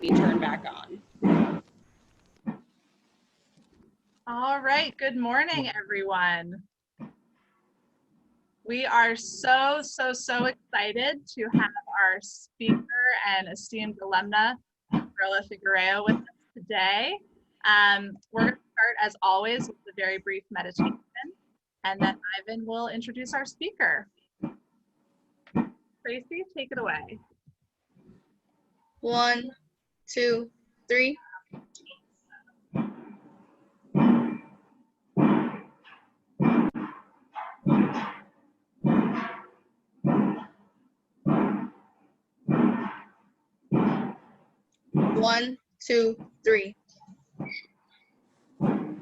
be turned back on. All right, good morning, everyone. We are so excited to have our speaker and esteemed alumna, Perla Figuereo, with us today. We're going to start, as always, with a very brief meditation, and then Ivan will introduce our speaker. Tracy, take it away. 1, 2, 3. One, two, three.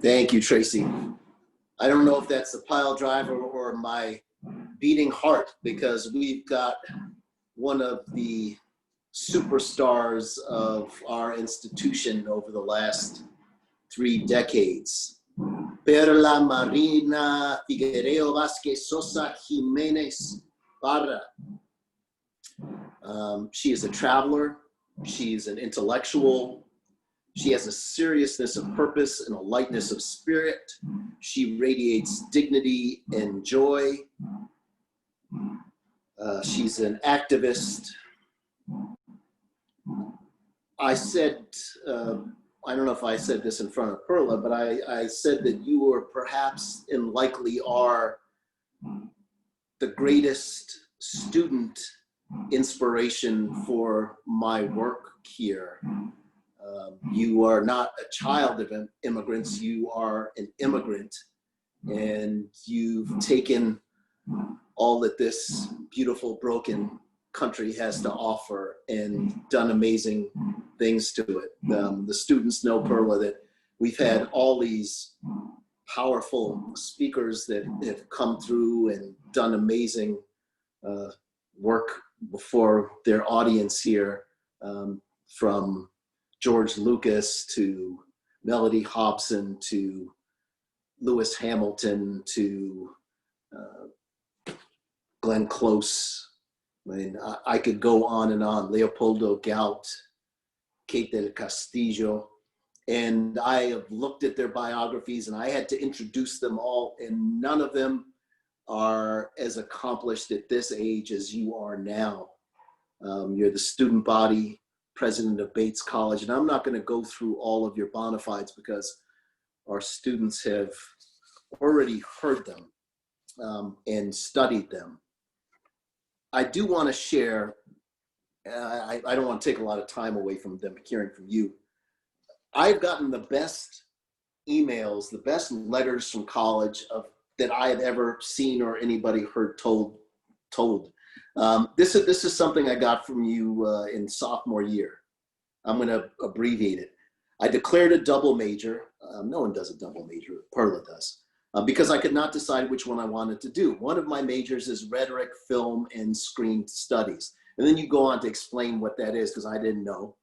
Thank you, Tracy. I don't know if that's the pile driver or my beating heart, because we've got one of the superstars of our institution over the last 3 decades. Perla Marina Figuereo Vázquez Sosa Jimenez Barra. She is a traveler. She's an intellectual. She has a seriousness of purpose and a lightness of spirit. She radiates dignity and joy. She's an activist. I said, I don't know if I said this in front of Perla, but I said that you were perhaps and likely are the greatest student inspiration for my work here. You are not a child of immigrants, you are an immigrant, and you've taken all that this beautiful, broken country has to offer and done amazing things to it. The students know, Perla, that we've had all these powerful speakers that have come through and done amazing work before their audience here, from George Lucas to Melody Hobson to Lewis Hamilton to Glenn Close. I mean, I could go on and on. Leopoldo Gout, Kate del Castillo. And I have looked at their biographies and I had to introduce them all, and none of them are as accomplished at this age as you are now. You're the student body president of Bates College, and I'm not going to go through all of your bona fides because our students have already heard them and studied them. I do want to share, I don't want to take a lot of time away from them hearing from you. I've gotten the best emails, the best letters from college that I have ever seen or anybody heard told. This is something I got from you in sophomore year. I'm going to abbreviate it. I declared a double major. No one does a double major. Perla does. Because I could not decide which one I wanted to do. One of my majors is rhetoric, film, and screen studies. And then you go on to explain what that is, because I didn't know.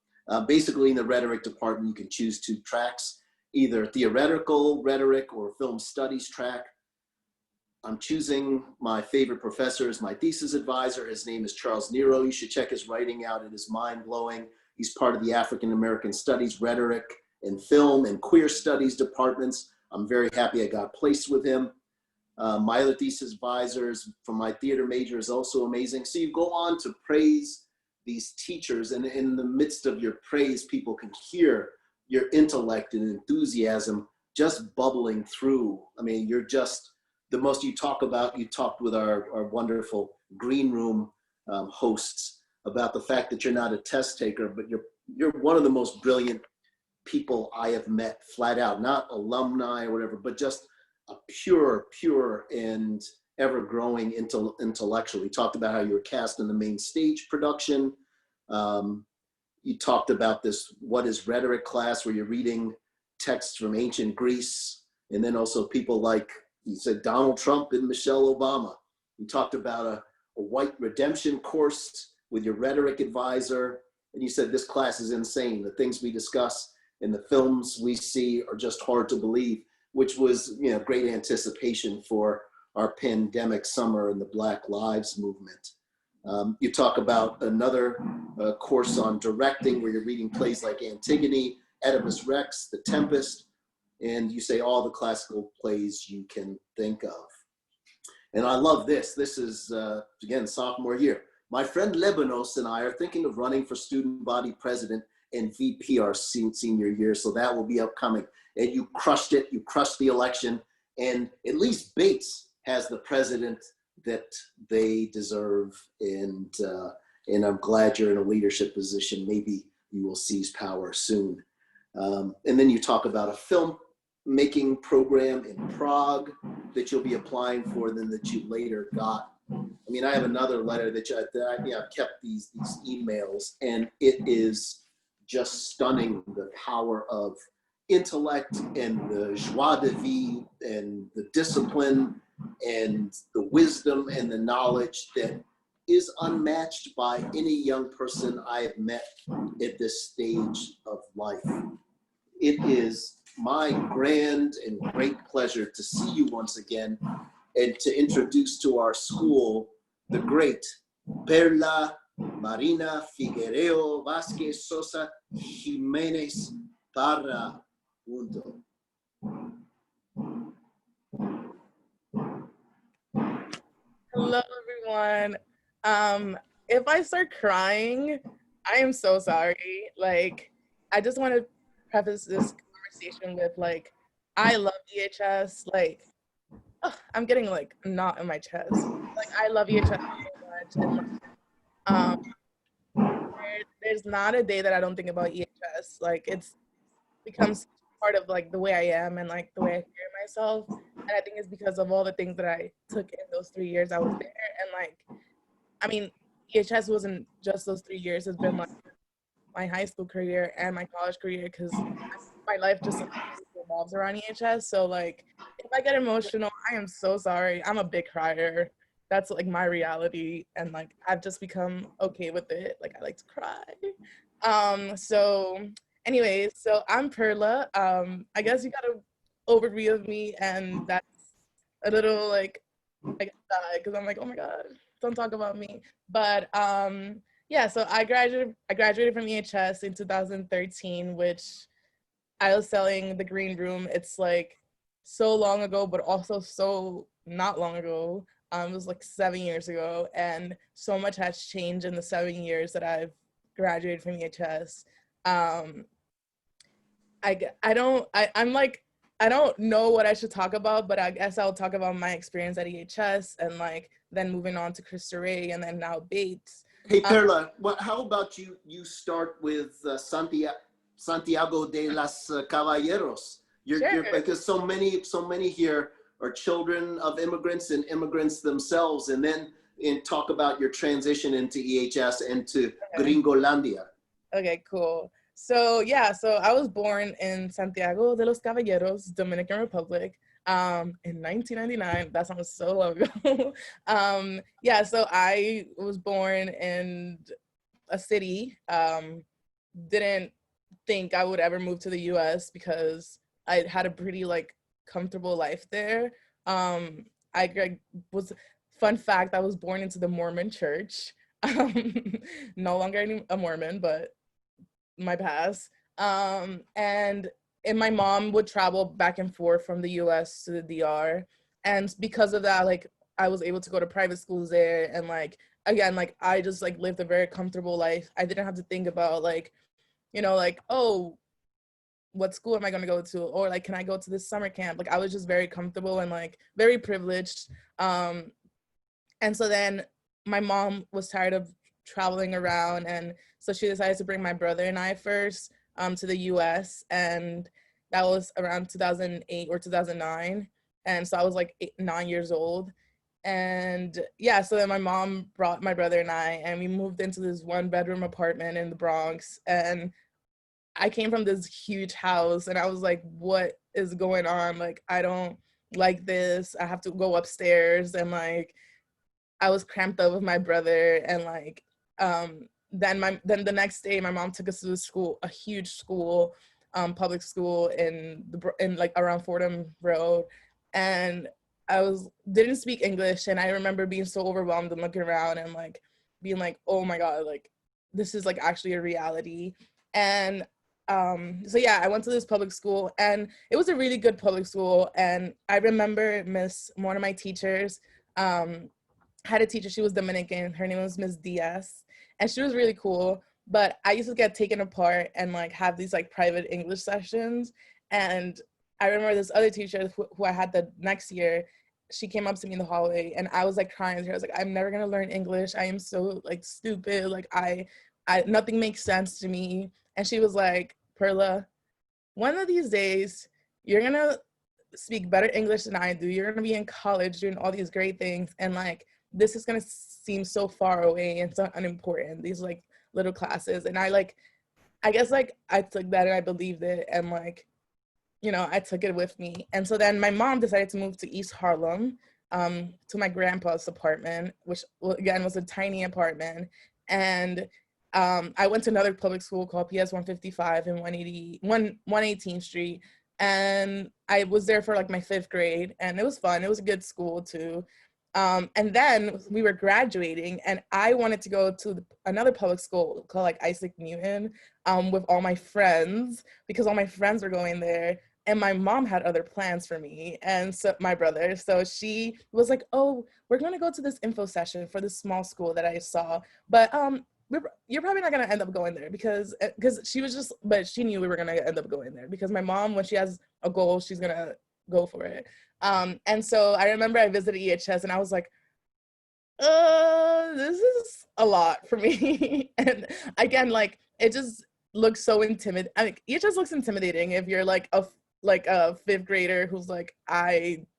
Basically, in the rhetoric department, you can choose 2 tracks, either theoretical rhetoric or film studies track. I'm choosing my favorite professor as my thesis advisor. His name is Charles Nero. You should check his writing out. It is mind-blowing. He's part of the African American Studies, Rhetoric, and Film and Queer Studies departments. I'm very happy I got placed with him. My other thesis advisors from my theater major is also amazing. So you go on to praise these teachers, and in the midst of your praise, people can hear your intellect and enthusiasm just bubbling through. I mean, you're just the most. You talked with our wonderful green room hosts about the fact that you're not a test taker, but you're one of the most brilliant people I have met, flat out, not alumni or whatever, but just a pure and ever-growing intellectual. You talked about how you were cast in the main stage production. You talked about this What is Rhetoric class, where you're reading texts from ancient Greece, and then also people like, you said, Donald Trump and Michelle Obama. You talked about a white redemption course with your rhetoric advisor, and you said this class is insane. The things we discuss and the films we see are just hard to believe, which was, great anticipation for our pandemic summer and the Black Lives Movement. You talk about another course on directing where you're reading plays like Antigone, Oedipus Rex, The Tempest, and you say all the classical plays you can think of. And I love this. This is, again, sophomore year. My friend Lebanos and I are thinking of running for student body president and VP our senior year, so that will be upcoming. And you crushed it. You crushed the election. And at least Bates has the president that they deserve. And I'm glad you're in a leadership position. Maybe you will seize power soon. And then you talk about a film making program in Prague that you'll be applying for, then that you later got. I mean, I have another letter that I've kept these emails, and it is just stunning, the power of intellect and the joie de vivre and the discipline and the wisdom and the knowledge that is unmatched by any young person I have met at this stage of life. It is my grand and great pleasure to see you once again and to introduce to our school the great Perla Marina Figuereo Vázquez Sosa Jimenez Parra. Hello, everyone. If I start crying, I am so sorry. Like, I just want to preface this conversation with, like, I love EHS. Like, I'm getting, like, a knot in my chest. Like, I love EHS so much. And, there's not a day that I don't think about EHS. Like, it's becomes part of, like, the way I am and, like, the way I hear myself. And I think it's because of all the things that I took in those 3 years I was there. And, like, I mean, EHS wasn't just those 3 years. It's been, like, my high school career and my college career, because my life just revolves around EHS. So, like, if I get emotional, I am so sorry. I'm a big crier. That's, like, my reality. And, like, I've just become okay with it. Like, I like to cry. So anyways, so I'm Perla. I guess you got an overview of me, and that's a little, like, I die because I'm like, oh my God, don't talk about me. But yeah, so I graduated from EHS in 2013, which I was selling the green room. It's like so long ago, but also so not long ago. It was like 7 years ago, and so much has changed in the 7 years that I've graduated from EHS. I don't know what I should talk about, but I guess I'll talk about my experience at EHS and, like, then moving on to Cristo Rey and then now Bates. Hey, Perla, how about you start with Santiago de los Caballeros? Sure. Because so many here are children of immigrants and immigrants themselves, and then talk about your transition into EHS and to Gringolandia. Okay, cool. So yeah, so I was born in Santiago de los Caballeros, Dominican Republic, in 1999. That sounds so long ago. Yeah, so I was born in a city. Didn't think I would ever move to the US because I had a pretty, like, comfortable life there. Fun fact, I was born into the Mormon church. No longer a Mormon, but my past. And my mom would travel back and forth from the US to the DR. And because of that, like, I was able to go to private schools there. And, like, again, like, I just, like, lived a very comfortable life. I didn't have to think about, like, you know, like, oh, what school am I going to go to? Or, like, can I go to this summer camp? Like, I was just very comfortable and, like, very privileged. And so then my mom was tired of traveling around, and so she decided to bring my brother and I first to the US, and that was around 2008 or 2009. And so I was like 9 years old. And yeah, so then my mom brought my brother and I, and we moved into this 1-bedroom apartment in the Bronx. And I came from this huge house, and I was like, what is going on? Like, I don't like this. I have to go upstairs. And, like, I was cramped up with my brother. And, like, then the next day, my mom took us to the school, a huge school, public school in like around Fordham Road. And I didn't speak English. And I remember being so overwhelmed and looking around and, like, being like, oh my God, like this is like actually a reality. And so yeah, I went to this public school, and it was a really good public school. And I remember one of my teachers, had a teacher, she was Dominican, her name was Miss Diaz, and she was really cool. But I used to get taken apart and like have these like private English sessions. And I remember this other teacher who I had the next year, she came up to me in the hallway, and I was like crying to her. I was like, I'm never gonna learn English. I am so like stupid. Like I nothing makes sense to me. And she was like, Perla, one of these days, you're gonna speak better English than I do. You're gonna be in college doing all these great things. And like, this is gonna seem so far away and so unimportant, these like little classes. And I guess like I took that and I believed it. And like, you know, I took it with me. And so then my mom decided to move to East Harlem, to my grandpa's apartment, which again was a tiny apartment. And I went to another public school called PS 155 in 118th Street. And I was there for like my 5th grade, and it was fun. It was a good school too. And then we were graduating, and I wanted to go to another public school called like Isaac Newton, with all my friends, because all my friends were going there. And my mom had other plans for me and so my brother. So she was like, oh, we're going to go to this info session for this small school that I saw. But you're probably not going to end up going there because she was just, but she knew we were going to end up going there because my mom, when she has a goal, she's going to go for it. And so I remember I visited EHS and I was like, this is a lot for me. And again, like, it just looks so intimidating. I mean, EHS looks intimidating if you're like a 5th grader who's like,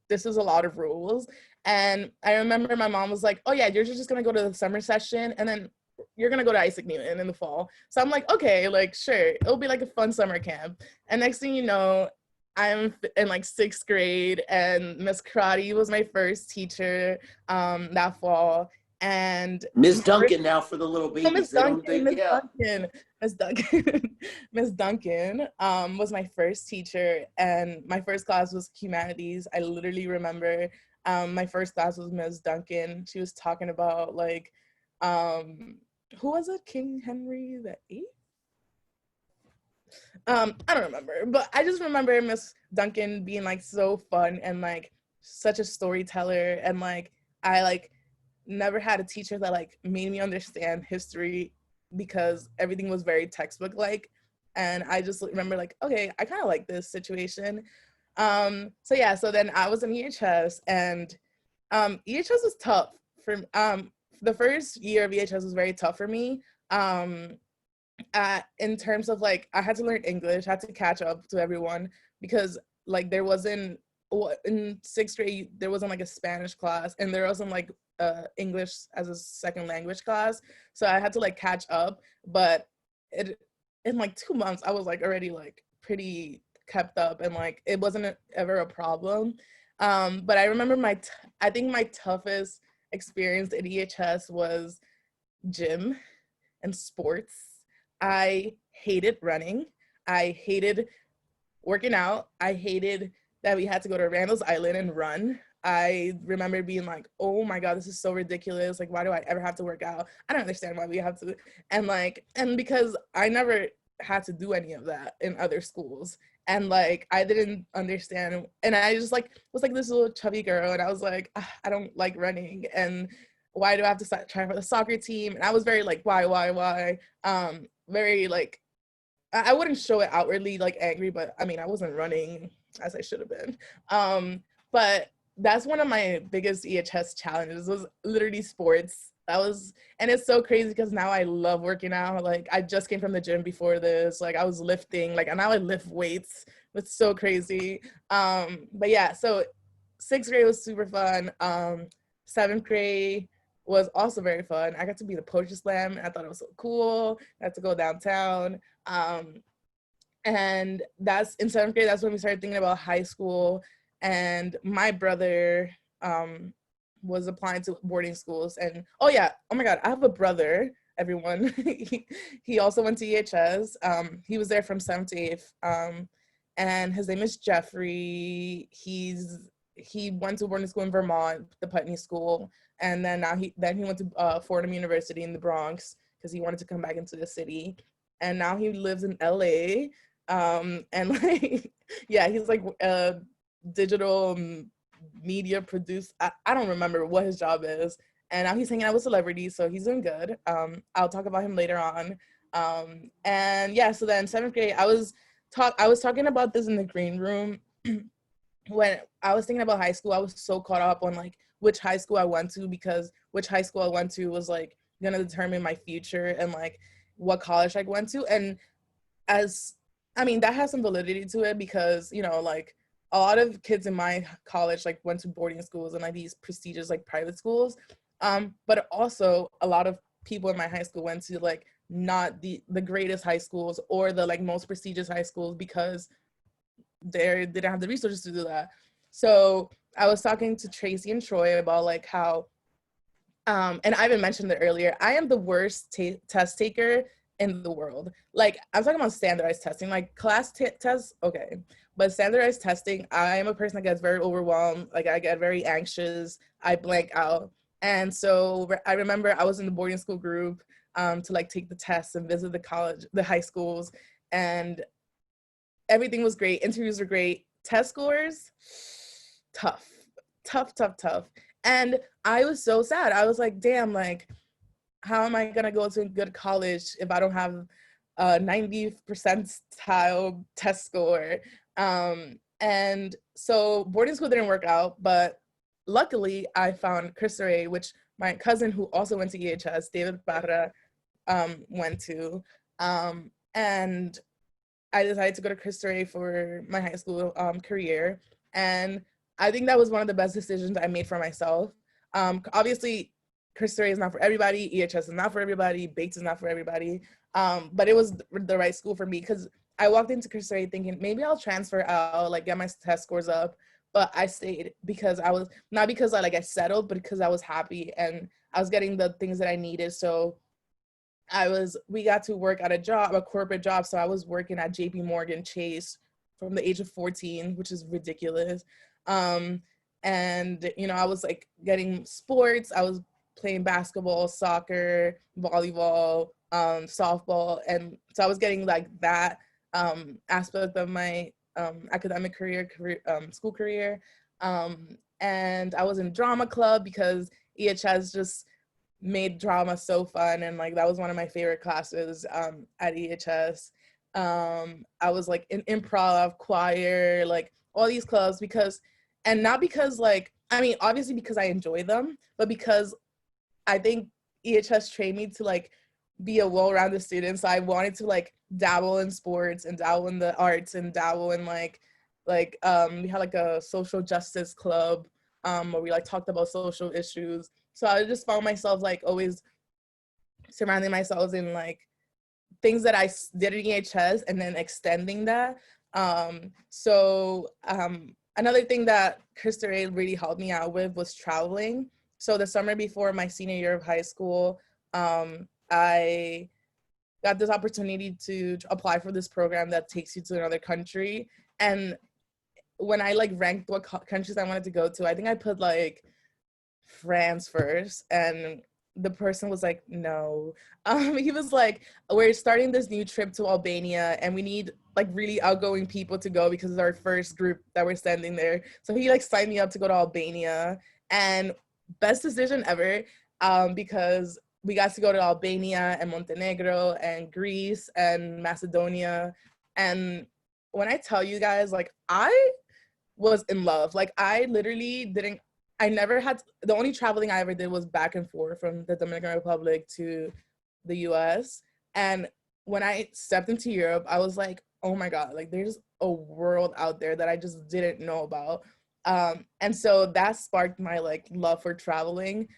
this is a lot of rules. And I remember my mom was like, oh yeah, you're just gonna go to the summer session and then you're gonna go to Isaac Newton in the fall. So I'm like, okay, like sure, it'll be like a fun summer camp. And next thing you know, I'm in like 6th grade, and Miss Karate was my first teacher that fall. And Ms. Duncan now for the little babies. Miss Duncan, Miss Duncan was my first teacher, and my first class was humanities. I literally remember my first class was Miss Duncan. She was talking about like, who was it? King Henry VIII? I don't remember, but I just remember Miss Duncan being like so fun and like such a storyteller, and like I like never had a teacher that like made me understand history because everything was very textbook like. And I just remember like, okay, I kind of like this situation. So yeah, so then I was in EHS, and EHS was tough for the first year of EHS was very tough for me. In terms of like, I had to learn English, I had to catch up to everyone because like there wasn't, in 6th grade, there wasn't like a Spanish class, and there wasn't like English as a second language class. So I had to like catch up, but in like 2 months, I was like already like pretty kept up, and like it wasn't ever a problem. But I remember I think my toughest experience at EHS was gym and sports. I hated running. I hated working out. I hated that we had to go to Randall's Island and run. I remember being like, oh my God, this is so ridiculous. Like, why do I ever have to work out? I don't understand why we have to. And because I never had to do any of that in other schools. And like, I didn't understand. And I just like, was like this little chubby girl. And I was like, I don't like running. And why do I have to try for the soccer team? And I was very like, why? Very like, I wouldn't show it outwardly like angry, but I mean, I wasn't running as I should have been. But that's one of my biggest EHS challenges was literally sports. And it's so crazy because now I love working out. Like I just came from the gym before this, like I was lifting, like and now I lift weights. It's so crazy. But yeah, so 6th grade was super fun. 7th grade was also very fun. I got to be the poetry slam. I thought it was so cool. I had to go downtown. And that's in 7th grade, that's when we started thinking about high school. And my brother was applying to boarding schools. And oh my God, I have a brother, everyone. he also went to EHS. He was there from 7th to 8th. And his name is Jeffrey. He's he went to boarding school in Vermont, the Putney School, and then he went to Fordham University in the Bronx because he wanted to come back into the city, and now he lives in LA, and like yeah, he's like a digital media producer. I don't remember what his job is, and now he's hanging out with celebrities, so he's doing good. I'll talk about him later on. And yeah, so then 7th grade, I was talking about this in the green room. When I was thinking about high school, I was so caught up on like which high school I went to, because which high school I went to was like gonna determine my future and like what college I went to. And that has some validity to it, because, you know, like a lot of kids in my college like went to boarding schools and like these prestigious like private schools. But also a lot of people in my high school went to like not the greatest high schools or the like most prestigious high schools, because they didn't have the resources to do that. So I was talking to Tracy and Troy about like how, and I even mentioned it earlier, I am the worst test taker in the world. Like, I'm talking about standardized testing, like class tests, okay. But standardized testing, I am a person that gets very overwhelmed. Like, I get very anxious, I blank out. And so I remember I was in the boarding school group to like take the tests and visit the high schools, and everything was great. Interviews were great. Test scores, tough. And I was so sad. I was like, damn, like, how am I gonna go to a good college if I don't have a 90 percentile test score? And so boarding school didn't work out, but luckily I found Cristo, which my cousin who also went to EHS, David Parra, went to. And I decided to go to Cristo for my high school career. And I think that was one of the best decisions I made for myself. Obviously, Cristo is not for everybody. EHS is not for everybody. Bates is not for everybody. But it was the right school for me, because I walked into Cristo thinking maybe I'll transfer out, like get my test scores up. But I stayed because I was, not because I settled, but because I was happy and I was getting the things that I needed. So we got to work at a corporate job. So I was working at JP Morgan Chase from the age of 14, which is ridiculous. And, you know, I was like getting sports. I was playing basketball, soccer, volleyball, softball. And so I was getting like that aspect of my academic career, school career. And I was in drama club because EHS just made drama so fun, and like that was one of my favorite classes at EHS. I was like in improv, choir, like all these clubs, and not because like, I mean, obviously because I enjoy them, but because I think EHS trained me to like be a well-rounded student. So I wanted to like dabble in sports and dabble in the arts and dabble in like we had like a social justice club where we like talked about social issues. So I just found myself like always surrounding myself in like things that I did in EHS and then extending that. Another thing that Cristo really helped me out with was traveling. So the summer before my senior year of high school, I got this opportunity to apply for this program that takes you to another country. And when I like ranked what countries I wanted to go to, I think I put like France first, and the person was like, no. He was like, we're starting this new trip to Albania and we need like really outgoing people to go because it's our first group that we're sending there. So he like signed me up to go to Albania, and best decision ever, because we got to go to Albania and Montenegro and Greece and Macedonia. And when I tell you guys, like, I was in love. Like, I literally never had, the only traveling I ever did was back and forth from the Dominican Republic to the US. And when I stepped into Europe, I was like, oh my God, like there's a world out there that I just didn't know about. And so that sparked my like love for traveling.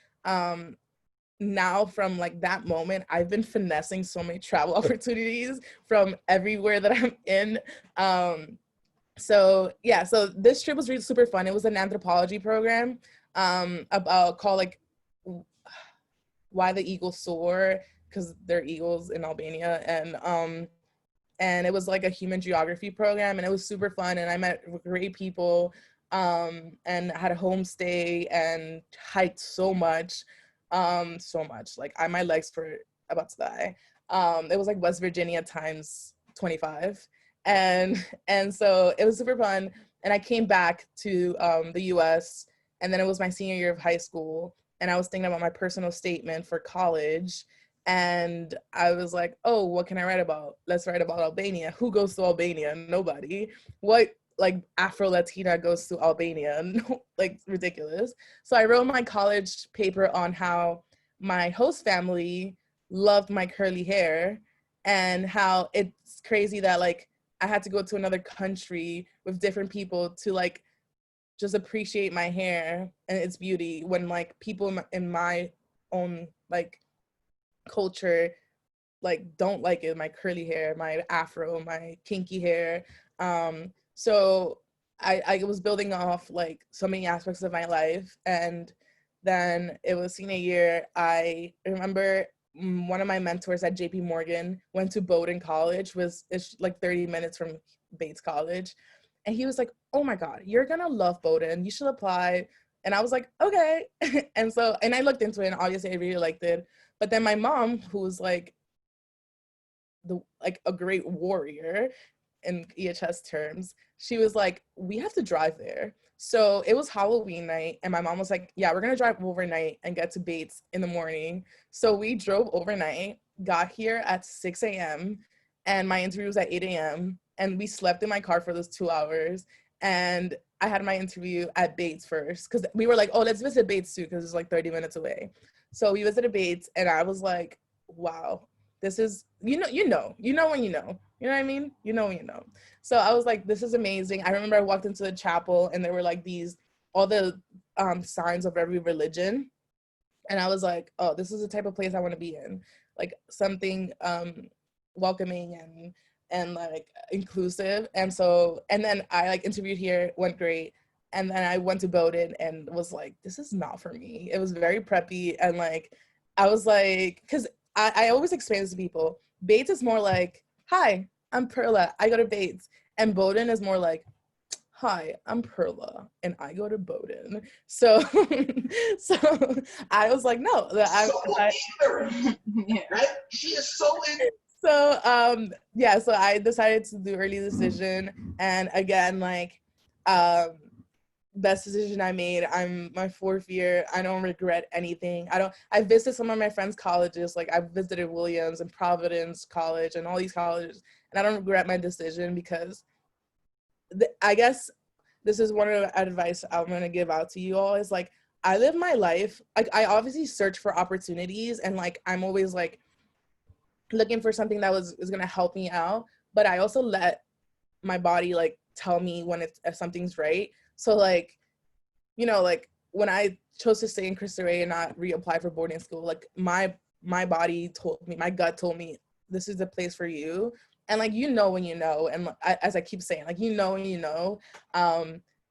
Now from like that moment, I've been finessing so many travel opportunities from everywhere that I'm in. So this trip was really super fun. It was an anthropology program called like Why the Eagles Soar, because they're eagles in Albania. And it was like a human geography program, and it was super fun, and I met great people. and had a homestay and hiked so much, like my legs were about to die. It was like West Virginia times 25, and so it was super fun. And I came back to the US, and then it was my senior year of high school, and I was thinking about my personal statement for college, and I was like, oh, what can I write about? Let's write about Albania. Who goes to Albania? Nobody. What like Afro Latina goes to Albania? No, like ridiculous. So I wrote my college paper on how my host family loved my curly hair, and how it's crazy that like I had to go to another country with different people to like just appreciate my hair and its beauty, when like people in my own like culture like don't like it, my curly hair, my afro, my kinky hair. So I was building off like so many aspects of my life. And then it was senior year. I remember one of my mentors at JP Morgan went to Bowdoin College, it's like 30 minutes from Bates College. And he was like, oh my God, you're gonna love Bowdoin, you should apply. And I was like, okay. And I looked into it, and obviously I really liked it. But then my mom, who's like a great warrior in EHS terms, she was like, we have to drive there. So it was Halloween night, and my mom was like, yeah, we're gonna drive overnight and get to Bates in the morning. So we drove overnight, got here at 6 a.m., and my interview was at 8 a.m., and we slept in my car for those 2 hours. And I had my interview at Bates first, because we were like, oh, let's visit Bates too, because it's like 30 minutes away. So we visited Bates, and I was like, wow, this is, you know when you know. You know what I mean? You know when you know. So I was like, this is amazing. I remember I walked into the chapel, and there were like all the signs of every religion. And I was like, oh, this is the type of place I want to be in. Like something welcoming and like inclusive. And then I like interviewed here, went great. And then I went to Bowdoin and was like, this is not for me. It was very preppy. And like, I was like, because I always explain this to people. Bates is more like, hi, I'm Perla, I go to Bates. And Bowdoin is more like, hi, I'm Perla, and I go to Bowdoin. So, so I was like, no. She is so in. So yeah, so I decided to do early decision, and again, like best decision I made. I'm my 4th year. I don't regret anything. I visited some of my friends' colleges. Like I visited Williams and Providence College and all these colleges, and I don't regret my decision, because I guess this is one of the advice I'm gonna give out to you all is like, I live my life. Like I obviously search for opportunities, and like I'm always like looking for something that is gonna help me out. But I also let my body like tell me when if something's right. So like, you know, like when I chose to stay in Cristo Rey and not reapply for boarding school, like my body told me, my gut told me, this is the place for you. And like, you know when you know, and as I keep saying, like, you know when you know,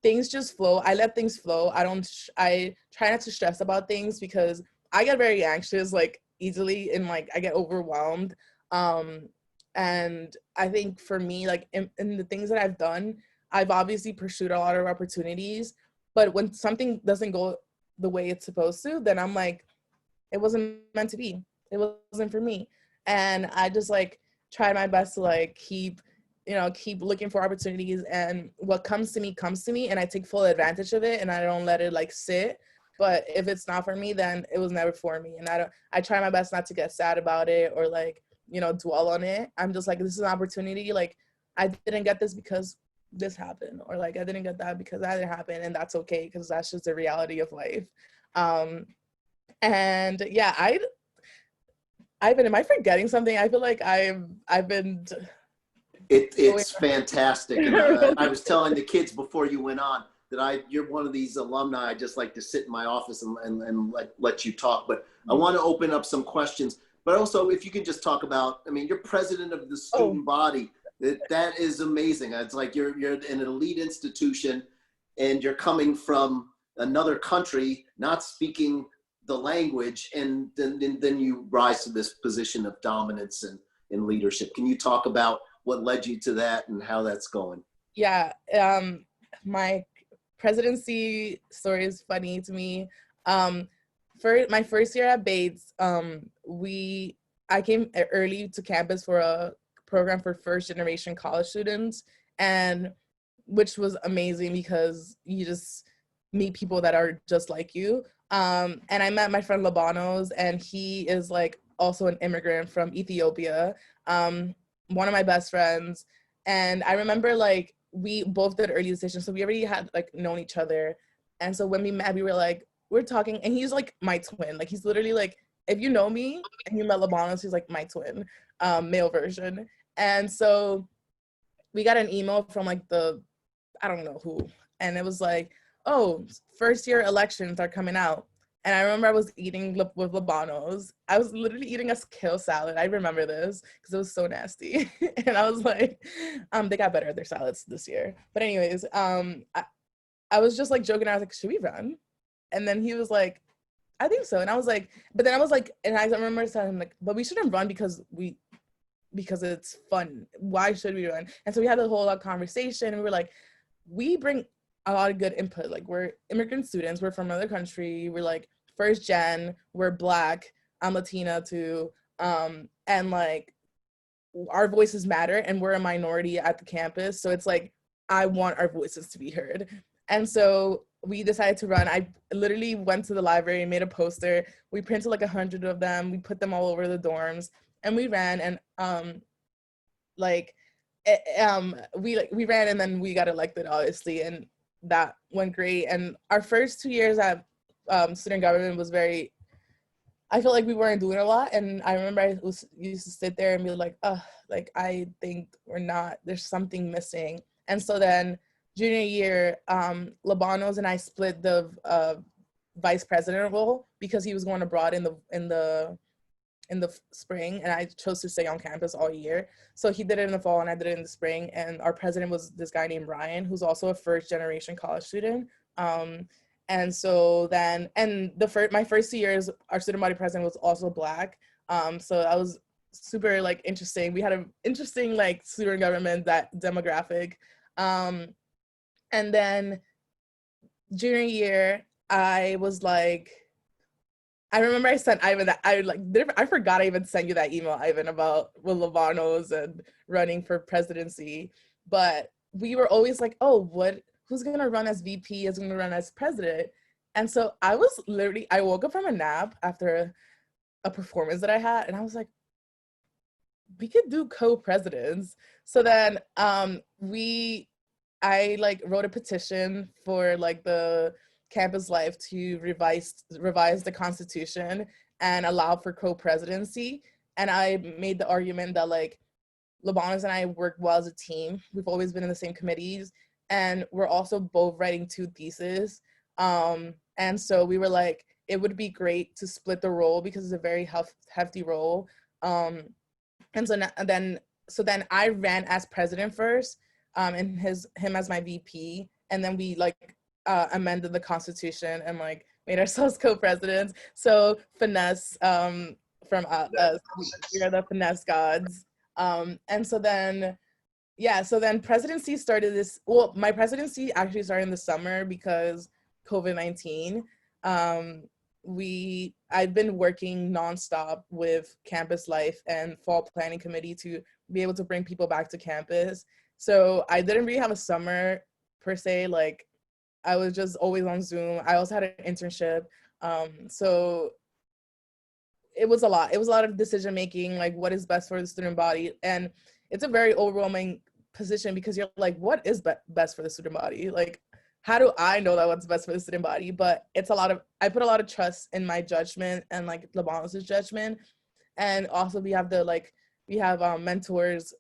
things just flow. I let things flow. I try not to stress about things, because I get very anxious like easily, and like I get overwhelmed. And I think for me, like in the things that I've done, I've obviously pursued a lot of opportunities, but when something doesn't go the way it's supposed to, then I'm like, it wasn't meant to be. It wasn't for me. And I just like try my best to like keep looking for opportunities, and what comes to me, and I take full advantage of it, and I don't let it like sit. But if it's not for me, then it was never for me. And I try my best not to get sad about it or like, dwell on it. I'm just like, this is an opportunity. Like I didn't get this because this happened, or like I didn't get that because that didn't happen, and that's okay, because that's just the reality of life. And yeah, am I forgetting something? I feel like I've been. It's fantastic. And, I was telling the kids before you went on that you're one of these alumni. I just like to sit in my office and let you talk. But I want to open up some questions. But also, if you can just talk about, I mean, you're president of the student body. That is amazing. It's like you're in an elite institution, and you're coming from another country, not speaking the language, and then you rise to this position of dominance and in leadership. Can you talk about what led you to that and how that's going? Yeah, my presidency story is funny to me. For my first year at Bates, I came early to campus for a program for first generation college students, and which was amazing because you just meet people that are just like you. And I met my friend Labanos, and he is like also an immigrant from Ethiopia, one of my best friends. And I remember like we both did early decision, so we already had like known each other. And so when we met, we were like, we're talking, and he's like my twin. Like he's literally like, if you know me and you met Labanos, he's like my twin, male version. And so we got an email from like I don't know who, and it was like, oh, first year elections are coming out. And I remember I was eating with Labanos. I was literally eating a kale salad. I remember this because it was so nasty. And I was like, they got better at their salads this year. But anyways, I was just like joking. I was like, should we run? And then he was like, I think so. And I was like, but then I was like, and I remember telling him like, but we shouldn't run because it's fun. Why should we run? And so we had a whole lot of conversation, and we were like, we bring a lot of good input. Like we're immigrant students, we're from another country, we're like first gen, we're Black, I'm Latina too, and like our voices matter, and we're a minority at the campus, so it's like I want our voices to be heard. And so we decided to run. I literally went to the library and made a poster. We printed like 100 of them, we put them all over the dorms, and we ran. And we ran, and then we got elected, obviously, and that went great. And our first 2 years at student government was very, I felt like we weren't doing a lot. And I remember I used to sit there and be like, like I think there's something missing. And so then junior year, Labanos and I split the vice president role because he was going abroad in the spring, and I chose to stay on campus all year. So he did it in the fall and I did it in the spring. And our president was this guy named Ryan, who's also a first generation college student. And so then, my first 2 years, our student body president was also Black. So that was super like interesting. We had an interesting like student government, that demographic. And then junior year, I was like, I remember I sent Ivan that I forgot I even sent you that email, Ivan, about with Lavanos and running for presidency. But we were always like, oh, who's gonna run as VP, who's gonna run as president? And so I woke up from a nap after a performance that I had, and I was like, we could do co-presidents. So then I like wrote a petition for like the campus life to revise the Constitution and allow for co-presidency. And I made the argument that like Labanos and I work well as a team. We've always been in the same committees, and we're also both writing 2 theses. And so we were like, it would be great to split the role because it's a very hefty role. And so then I ran as president first, and him as my VP, and then we like amended the Constitution and like made ourselves co-presidents. So finesse from us, we are the finesse gods. And so then presidency started my presidency actually started in the summer because COVID-19. I've been working nonstop with campus life and fall planning committee to be able to bring people back to campus. So I didn't really have a summer per se. Like I was just always on Zoom. I also had an internship. So it was a lot. It was a lot of decision making, like what is best for the student body. And it's a very overwhelming position because you're like, what is best for the student body? Like, how do I know that what's best for the student body? But I put a lot of trust in my judgment and like Labanos' judgment. And also we have mentors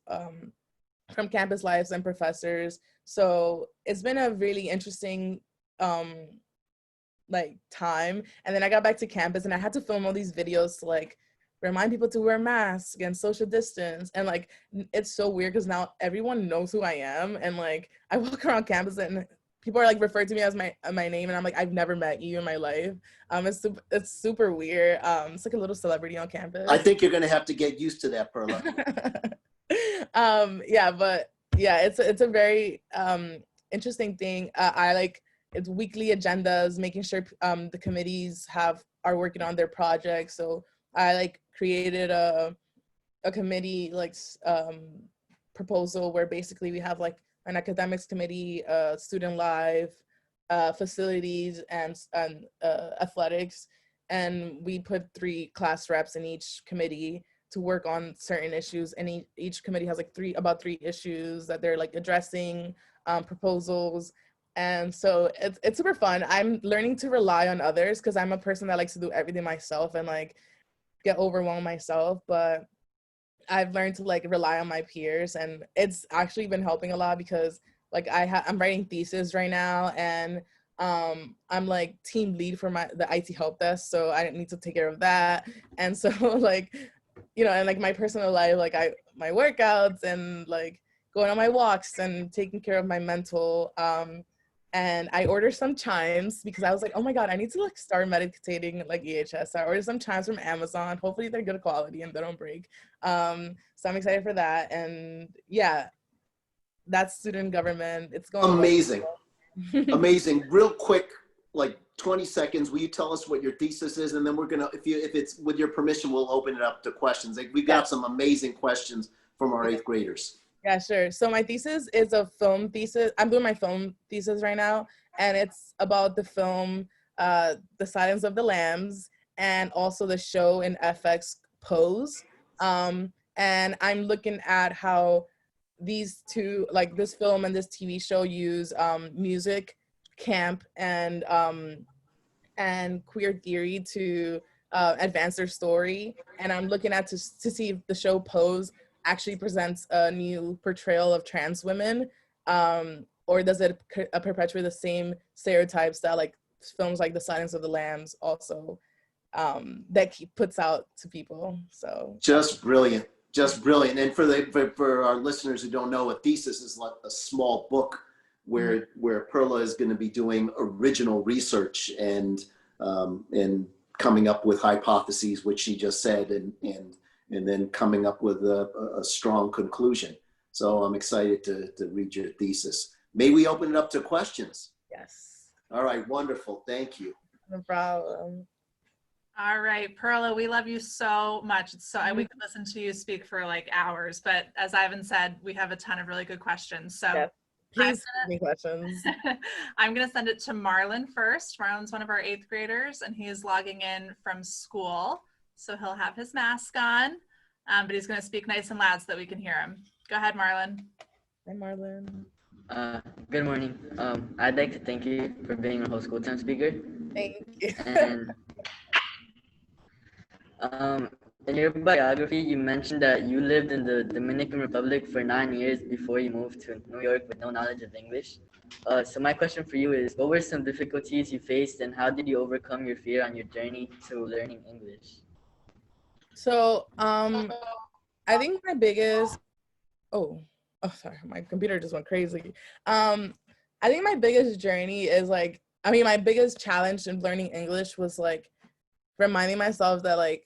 from campus lives and professors. So it's been a really interesting like time. And then I got back to campus and I had to film all these videos to like remind people to wear masks and social distance. And like it's so weird because now everyone knows who I am, and like I walk around campus and people are like referred to me as my name, and I'm like, I've never met you in my life. It's super weird. It's like a little celebrity on campus. I think you're gonna have to get used to that, Perla. It's a very interesting thing. it's weekly agendas, making sure the committees are working on their projects. So I like created a committee like proposal where basically we have like an academics committee, student life, facilities, and athletics, and we put 3 class reps in each committee to work on certain issues, and each committee has like about 3 issues that they're like addressing, proposals. And so it's super fun. I'm learning to rely on others because I'm a person that likes to do everything myself and like get overwhelmed myself, but I've learned to like rely on my peers, and it's actually been helping a lot because like I'm writing thesis right now, and I'm like team lead for the IT help desk, so I need to take care of that. And so like, you know, and like my personal life, like my workouts and like going on my walks and taking care of my mental. And I ordered some chimes because I was like, oh my God, I need to like start meditating like EHS. So I ordered some chimes from Amazon. Hopefully they're good quality and they don't break. So I'm excited for that. And yeah, that's student government. It's going Amazing. well. Amazing. Real quick, like 20 seconds, will you tell us what your thesis is? And then we're gonna, if it's with your permission, we'll open it up to questions. Like, we got some amazing questions from our 8th graders. Yeah, sure. So my thesis is a film thesis. I'm doing my film thesis right now, and it's about the film The Silence of the Lambs, and also the show in FX Pose. And I'm looking at how these two, like this film and this TV show, use music, camp, and queer theory to advance their story. And I'm looking at to see if the show Pose actually presents a new portrayal of trans women, or does it perpetuate the same stereotypes that like films like The Silence of the Lambs also that puts out to people. So Just brilliant. Just brilliant. And for our listeners who don't know, a thesis is like a small book where Perla is going to be doing original research and coming up with hypotheses, which she just said, and then coming up with a strong conclusion. So I'm excited to read your thesis. May we open it up to questions? yes. All right, wonderful. Thank you. No problem. All right, Perla, we love you so much. We could listen to you speak for like hours, but as Ivan said, we have a ton of really good questions. So Yes. Please ask me questions. I'm going to send it to Marlon first. Marlon's one of our 8th graders, and he is logging in from school. So he'll have his mask on, but he's going to speak nice and loud so that we can hear him. Go ahead, Marlon. Hi, Marlon. Good morning. I'd like to thank you for being a whole school time speaker. Thank you. And in your biography, you mentioned that you lived in the Dominican Republic for 9 years before you moved to New York with no knowledge of English. So my question for you is, what were some difficulties you faced, and how did you overcome your fear on your journey to learning English? So I think my biggest sorry, my computer just went crazy. I think my biggest journey is like, my biggest challenge in learning English was like reminding myself that like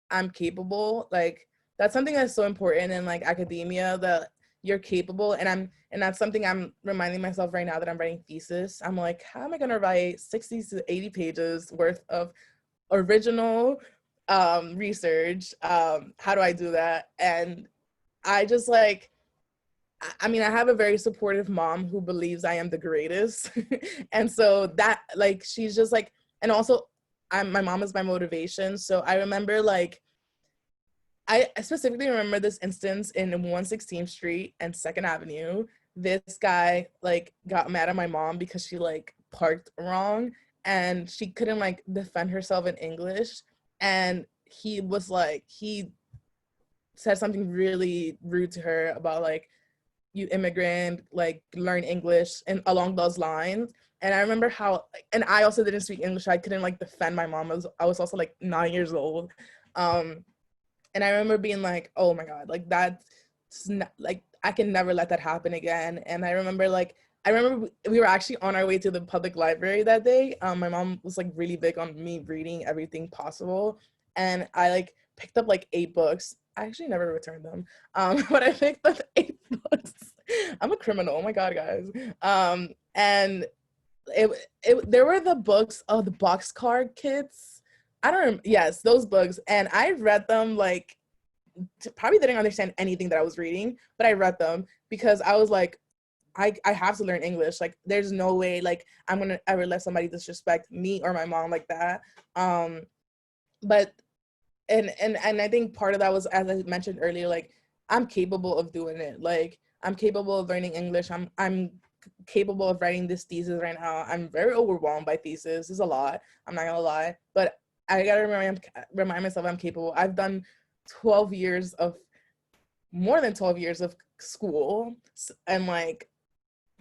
I'm capable. Like that's something that's so important in like academia, that you're capable. And that's something I'm reminding myself right now that I'm writing thesis. I'm like, how am I gonna write 60 to 80 pages worth of original research? How do I do that? And I just like, I have a very supportive mom who believes I am the greatest. And so that like, she's just like, and also my mom is my motivation. So I remember like, I specifically remember this instance in 116th Street and 2nd Avenue. This guy like got mad at my mom because she like parked wrong and she couldn't like defend herself in English. And he said something really rude to her about like, you immigrant, like learn English, and along those lines. And I remember how, and I also didn't speak English. I couldn't like defend my mom. I was also like 9 years old. And I remember being like, oh my God, like that's not, like, I can never let that happen again. And I remember we were actually on our way to the public library that day. My mom was like really big on me reading everything possible. And I like picked up like 8 books. I actually never returned them. But I picked up 8 books. I'm a criminal. Oh my God, guys. And there were the books, the boxcar kits. I don't remember. Yes, those books. And I read them like, probably didn't understand anything that I was reading, but I read them because I was like, I have to learn English. Like, there's no way like I'm gonna ever let somebody disrespect me or my mom like that. But and I think part of that was, as I mentioned earlier, like I'm capable of doing it. Like I'm capable of learning English. I'm capable of writing this thesis right now. I'm very overwhelmed by thesis. It's a lot. I'm not gonna lie, but I gotta remind myself I'm capable. I've done 12 years of more than 12 years of school, and like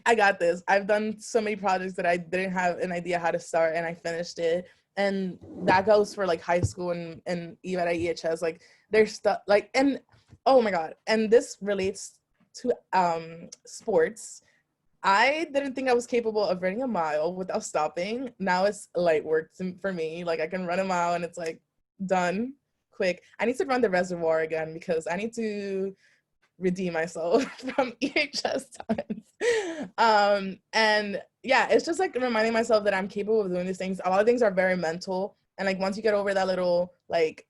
I got this. I've done so many projects that I didn't have an idea how to start, and I finished it. And that goes for like high school and even at EHS. Like there's stuff like, and oh my god, and this relates to sports. I didn't think I was capable of running a mile without stopping. Now it's light work for me. Like I can run a mile and it's like done quick. I need to run the reservoir again because I need to redeem myself from EHS times. And yeah, it's just like reminding myself that I'm capable of doing these things. A lot of things are very mental, and like once you get over that little like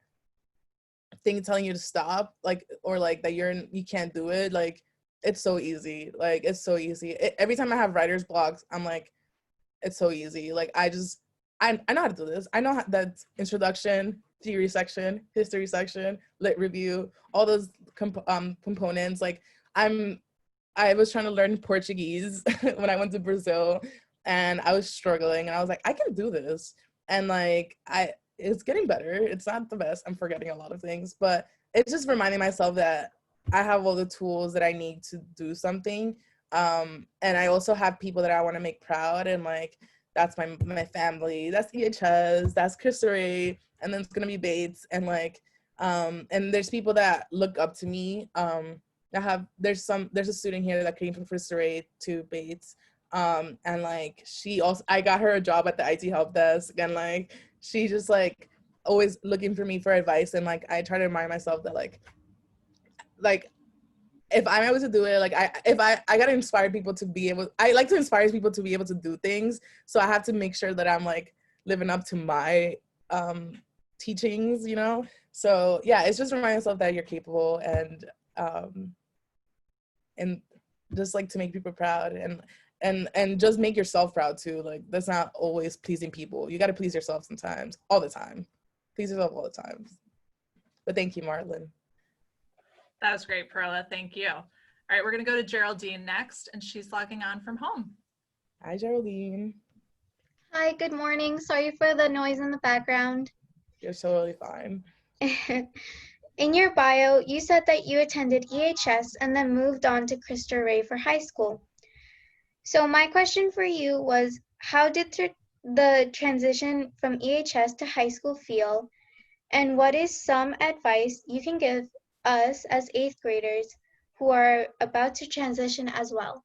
thing telling you to stop, like, or like that you can't do it, like it's so easy. Like it's so easy. Every time I have writer's blocks, I'm like, it's so easy. Like I know how to do this. I know that introduction, theory section, history section, lit review, all those components. Like I was trying to learn Portuguese when I went to Brazil, and I was struggling, and I was like, I can do this. And like it's getting better. It's not the best. I'm forgetting a lot of things, but it's just reminding myself that I have all the tools that I need to do something. And I also have people that I want to make proud, and like that's my family, that's EHS, that's Christopher, and then it's gonna be Bates, and like and there's people that look up to me. There's a student here that came from Christopher to Bates, and like I got her a job at the IT help desk, and like she just like always looking for me for advice, and like I try to remind myself that like if I'm able to do it, like I gotta inspire people to be able. I like to inspire people to be able to do things. So I have to make sure that I'm like living up to my teachings, you know. So yeah, it's just reminding myself that you're capable, and just like to make people proud, and just make yourself proud too. Like that's not always pleasing people. You got to please yourself sometimes, all the time. Please yourself all the time. But thank you, Marlon. That was great, Perla. Thank you. All right, we're going to go to Geraldine next, and she's logging on from home. Hi, Geraldine. Hi, good morning. Sorry for the noise in the background. You're totally fine. In your bio, you said that you attended EHS and then moved on to Cristo Rey for high school. So my question for you was, how did the transition from EHS to high school feel? And what is some advice you can give us as 8th graders who are about to transition as well?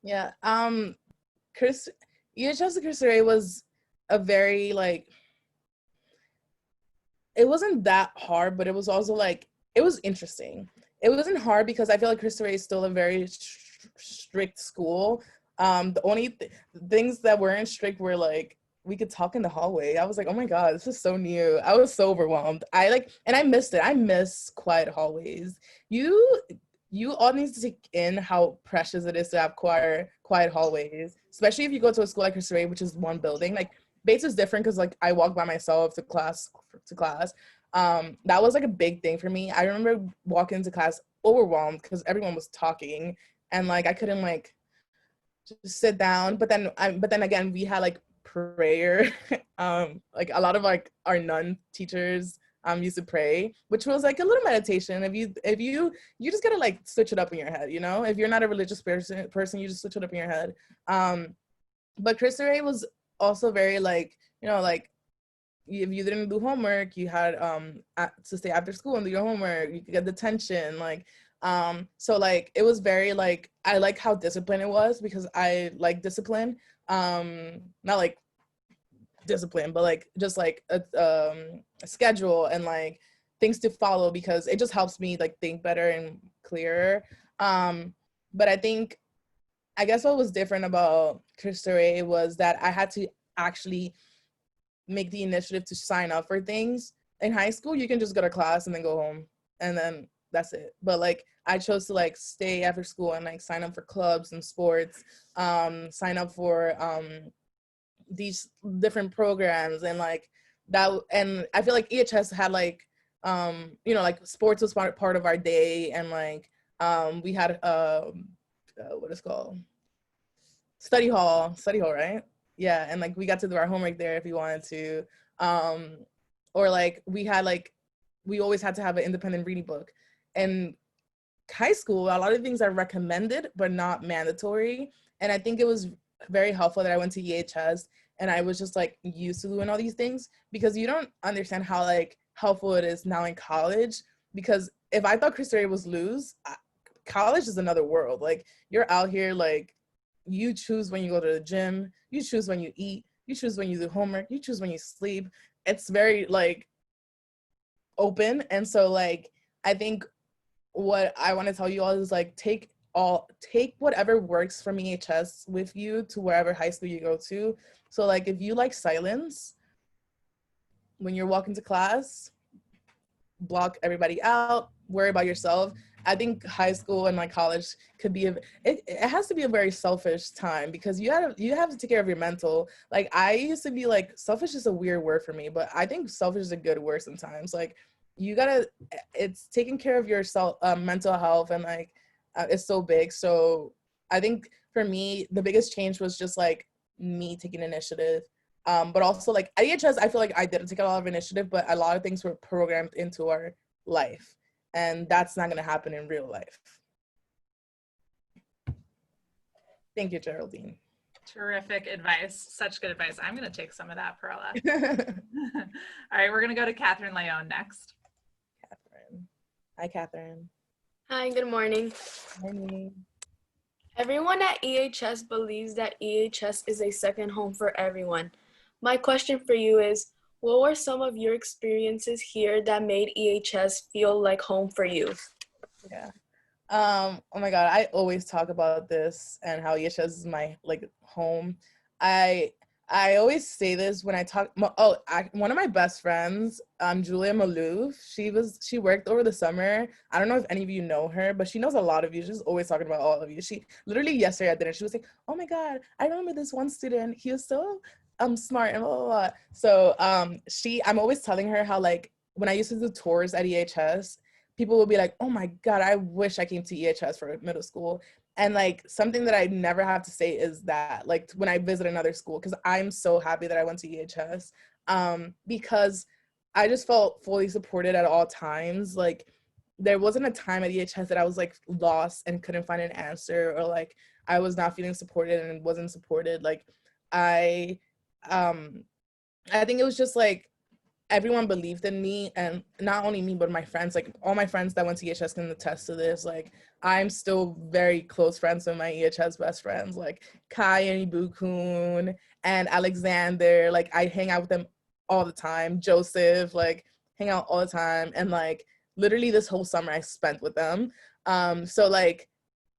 Yeah, EHS to Cristo Rey was a very like, it wasn't that hard, but it was also like, it was interesting. It wasn't hard because I feel like Cristo Rey is still a very strict school. The only things that weren't strict were like, we could talk in the hallway. I was like, oh my God, this is so new. I was so overwhelmed. And I missed it. I miss quiet hallways. You all need to take in how precious it is to have quiet hallways, especially if you go to a school like Cristo Rey, which is one building. Like Bates is different because like I walk by myself to class. That was like a big thing for me. I remember walking into class overwhelmed because everyone was talking, and like I couldn't like just sit down. But then again, we had like prayer. Like a lot of like our nun teachers used to pray, which was like a little meditation. If you just gotta like switch it up in your head, you know. If you're not a religious person, you just switch it up in your head. But Cristo Rey was also very like, you know, like if you didn't do homework, you had to stay after school and do your homework. You could get detention, like so like it was very like, I like how disciplined it was because I like discipline. Not like discipline, but like just like a schedule and like things to follow, because it just helps me like think better and clearer. But I think I guess what was different about Cristo Rey was that I had to actually make the initiative to sign up for things. In high school, you can just go to class and then go home, and then that's it. But like, I chose to like stay after school and like sign up for clubs and sports, sign up for these different programs, and like that. And I feel like EHS had like, you know, like sports was part of our day, and like we had what is called study hall, right? Yeah, and like we got to do our homework there if we wanted to, or like we had like, we always had to have an independent reading book. And high school, a lot of things are recommended but not mandatory, and I think it was very helpful that I went to EHS and I was just like used to doing all these things, because you don't understand how like helpful it is now in college. Because if I thought Cristo Rey was loose, college is another world. Like, you're out here, like, you choose when you go to the gym, you choose when you eat, you choose when you do homework, you choose when you sleep. It's very like open. And so like, I think what I want to tell you all is like, take whatever works from EHS with you to wherever high school you go to. So like, if you like silence when you're walking to class, block everybody out, worry about yourself. I think high school and like college could be it has to be a very selfish time, because you have to take care of your mental. Like, I used to be like, selfish is a weird word for me, but I think selfish is a good word sometimes. Like, it's taking care of your mental health, and like it's so big. So I think for me, the biggest change was just like me taking initiative. But also like at EHS, I feel like I didn't take a lot of initiative, but a lot of things were programmed into our life, and that's not going to happen in real life. Thank you, Geraldine. Terrific advice. Such good advice. I'm going to take some of that, Perla. All right, we're going to go to Catherine Leone next. Catherine. Hi, Catherine. Hi, good morning. Morning. Everyone at EHS believes that EHS is a second home for everyone. My question for you is, what were some of your experiences here that made EHS feel like home for you? Yeah. Oh my God, I always talk about this and how EHS is my like home. I always say this when I talk. One of my best friends, Julia Malouf, she worked over the summer. I don't know if any of you know her, but she knows a lot of you. She's always talking about all of you. She literally yesterday at dinner, she was like, "Oh my God, I remember this one student. He was so smart and blah blah blah." So I'm always telling her how like when I used to do tours at EHS, people will be like, "Oh my God, I wish I came to EHS for middle school." And like something that I never have to say is that like when I visit another school, because I'm so happy that I went to EHS, because I just felt fully supported at all times. Like, there wasn't a time at EHS that I was like lost and couldn't find an answer, or like I was not feeling supported and wasn't supported. Like, I think it was just like everyone believed in me, and not only me, but my friends, like all my friends that went to EHS can attest to this. Like, I'm still very close friends with my EHS best friends, like Kai and Ibukun and Alexander. Like, I hang out with them all the time. Joseph, like, hang out all the time. And like, literally this whole summer I spent with them. So like,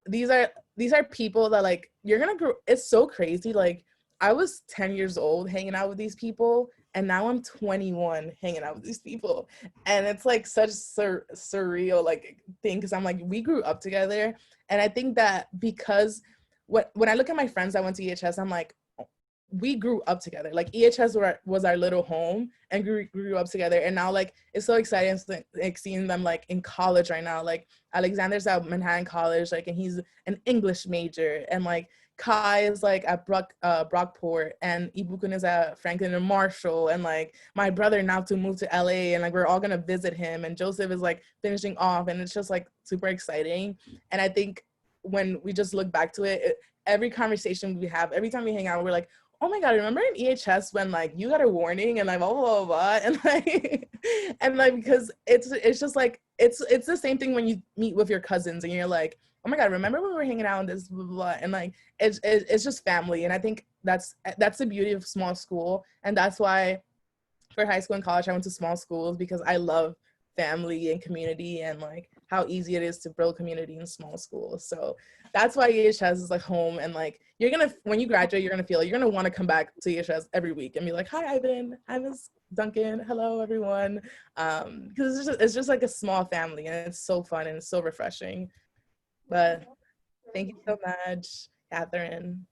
these are people that like, you're gonna grow. It's so crazy. Like, I was 10 years old hanging out with these people, and now I'm 21 hanging out with these people. And it's like such surreal like thing, because I'm like, we grew up together. And I think that because when I look at my friends that went to EHS, I'm like, we grew up together. Like, EHS was our little home, and grew up together. And now like, it's so exciting like seeing them like in college right now. Like, Alexander's at Manhattan College, like, and he's an English major, and like Kai is like at Brockport, and Ibukun is at Franklin and Marshall, and like my brother now to move to LA, and like we're all gonna visit him, and Joseph is like finishing off, and it's just like super exciting. And I think when we just look back to every conversation we have, every time we hang out, we're like, oh my God, remember in EHS when like you got a warning and like blah blah blah, blah. And like and like, because it's just like it's the same thing when you meet with your cousins and you're like, oh my God, remember when we were hanging out and this blah, blah, blah. And like it's just family. And I think that's the beauty of small school. And that's why for high school and college I went to small schools, because I love family and community, and like how easy it is to build community in small schools. So that's why EHS is like home, and like you're gonna, when you graduate, you're gonna want to come back to EHS every week and be like, hi Ivan, hi Ms. Duncan, hello everyone, because it's just like a small family, and it's so fun and it's so refreshing. But thank you so much, Catherine.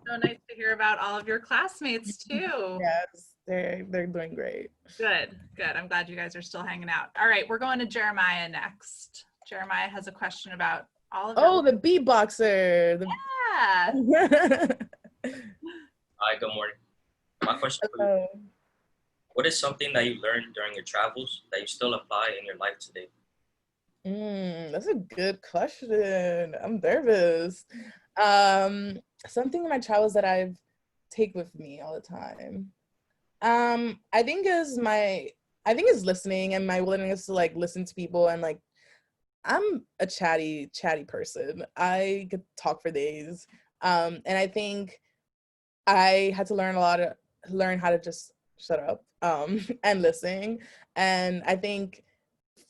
So nice to hear about all of your classmates too. Yes, they're doing great. Good. I'm glad you guys are still hanging out. All right, we're going to Jeremiah next. Jeremiah has a question about all of Oh, the beatboxer. Yeah. Hi, good morning. My question for you, what is something that you learned during your travels that you still apply in your life today? That's a good question. I'm nervous. Something in my travels that I've take with me all the time. I think is listening and my willingness to like listen to people, and like I'm a chatty person. I could talk for days. And I think I had to learn how to just shut up and listen. And I think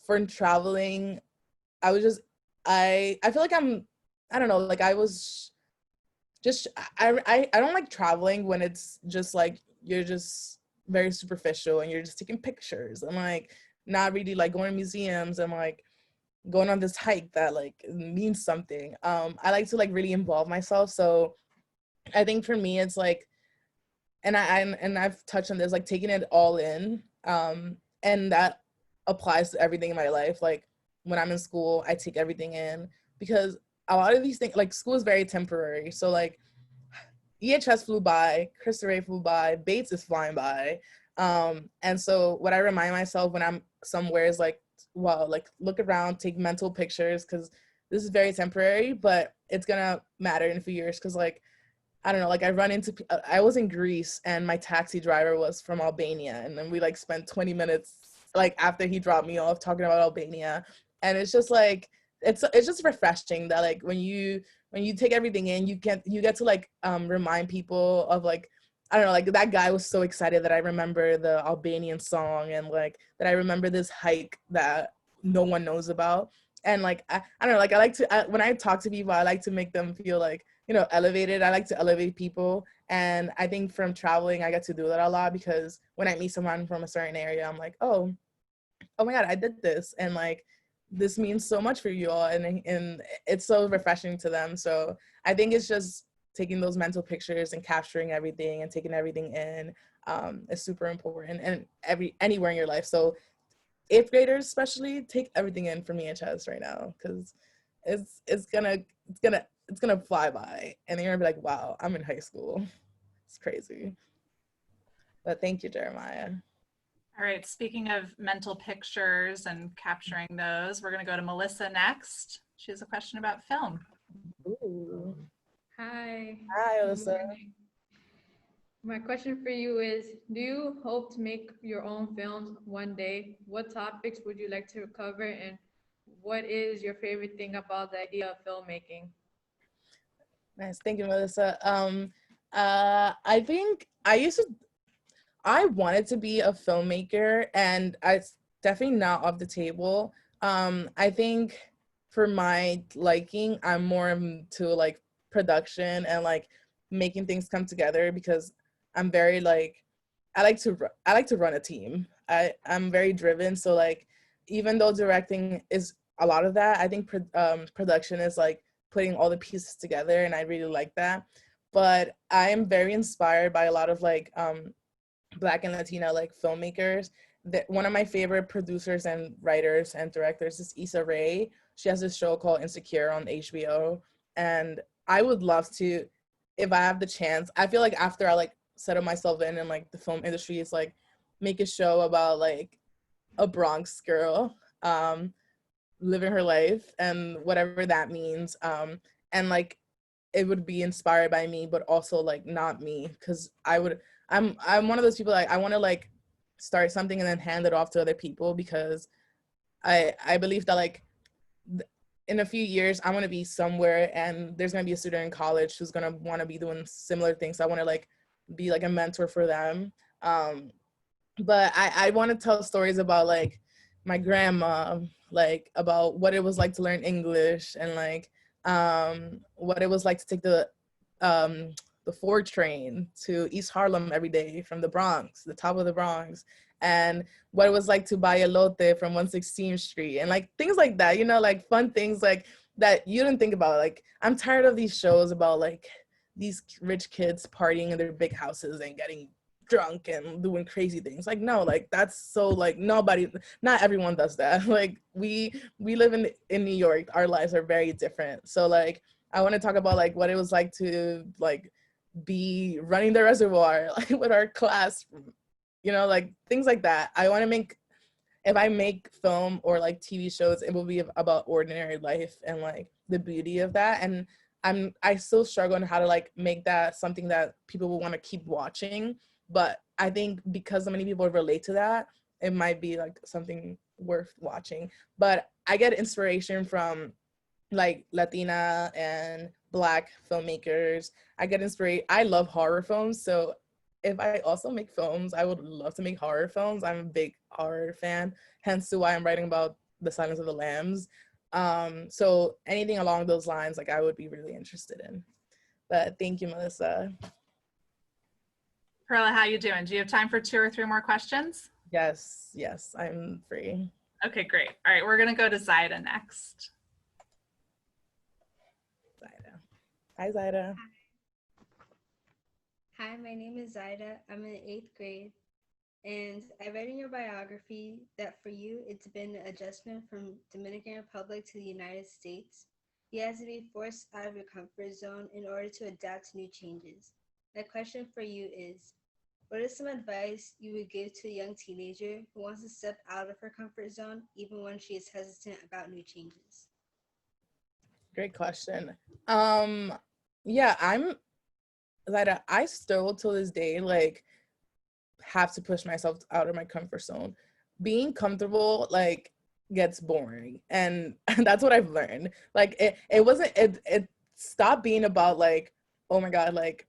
for traveling, I was just I feel like I don't know, like I was just I don't like traveling when it's just like you're just very superficial and you're just taking pictures. I'm like not really like going to museums and like going on this hike that like means something. I like to like really involve myself. So I think for me it's like, and I've touched on this, like taking it all in. And that applies to everything in my life. Like when I'm in school, I take everything in, because a lot of these things, like school is very temporary. So like EHS flew by, Figuereo flew by, Bates is flying by. And so what I remind myself when I'm somewhere is like, well, like look around, take mental pictures, because this is very temporary, but it's gonna matter in a few years. Because like, I don't know, like I was in Greece and my taxi driver was from Albania, and then we like spent 20 minutes like after he dropped me off talking about Albania. And it's just like, it's just refreshing that like when you take everything in, you get to like remind people of like, I don't know, like that guy was so excited that I remember the Albanian song, and like that I remember this hike that no one knows about. And like I don't know, like I like to when I talk to people, I like to make them feel like, you know, elevated. I like to elevate people. And I think from traveling, I get to do that a lot, because when I meet someone from a certain area, I'm like, oh my God, I did this. And like, this means so much for you all. And it's so refreshing to them. So I think it's just taking those mental pictures and capturing everything and taking everything in is super important, and anywhere in your life. So 8th graders especially, take everything in from EHS right now, because it's gonna fly by, and you're gonna be like, wow, I'm in high school. It's crazy. But thank you, Jeremiah. All right, speaking of mental pictures and capturing those, we're gonna go to Melissa next. She has a question about film. Ooh. Hi. Hi, Good Alyssa. morning. My question for you is, do you hope to make your own films one day? What topics would you like to cover, and what is your favorite thing about the idea of filmmaking? Nice, thank you, Melissa. I think I wanted to be a filmmaker, and it's definitely not off the table. I think for my liking, I'm more into like production and like making things come together, because I'm very like, I like to run a team. I'm very driven. So like, even though directing is a lot of that, I think production is like putting all the pieces together, and I really like that. But I am very inspired by a lot of like Black and Latina like filmmakers. That one of my favorite producers and writers and directors is Issa Rae. She has this show called Insecure on HBO, and I would love to, if I have the chance. I feel like after I like settle myself in like the film industry, it's like make a show about like a Bronx girl living her life and whatever that means, and like it would be inspired by me, but also like not me, because I'm one of those people, like I want to like start something and then hand it off to other people, because I believe that like in a few years I want to be somewhere, and there's going to be a student in college who's going to want to be doing similar things. So I want to like be like a mentor for them. But I want to tell stories about like my grandma, like about what it was like to learn English, and like what it was like to take the 4 train to East Harlem every day from the Bronx, the top of the Bronx, and what it was like to buy elote from 116th Street, and like things like that, you know, like fun things like that you didn't think about. Like, I'm tired of these shows about like these rich kids partying in their big houses and getting drunk and doing crazy things. Like, no, like that's so like not everyone does that. Like we live in New York. Our lives are very different. So like I want to talk about like what it was like to like be running the reservoir like with our class, you know, like things like that. I want to make, if I make film or like TV shows, it will be about ordinary life and like the beauty of that. And I still struggle on how to like make that something that people will want to keep watching. But I think because so many people relate to that, it might be like something worth watching. But I get inspiration from like Latina and Black filmmakers. I get inspired. I love horror films. So if I also make films, I would love to make horror films. I'm a big horror fan, hence why I'm writing about The Silence of the Lambs. So anything along those lines, like I would be really interested in. But thank you, Melissa. Perla, how you doing? Do you have time for 2 or 3 more questions? Yes, I'm free. Okay, great. All right, we're gonna go to Zaida next. Zaida. Hi, Zaida. Hi, my name is Zaida. I'm in 8th grade. And I read in your biography that for you, it's been an adjustment from Dominican Republic to the United States. You had to be forced out of your comfort zone in order to adapt to new changes. My question for you is, what is some advice you would give to a young teenager who wants to step out of her comfort zone, even when she is hesitant about new changes? Great question. Yeah, I still to this day like have to push myself out of my comfort zone. Being comfortable like gets boring, and that's what I've learned. Like it stopped being about like, oh my god, like,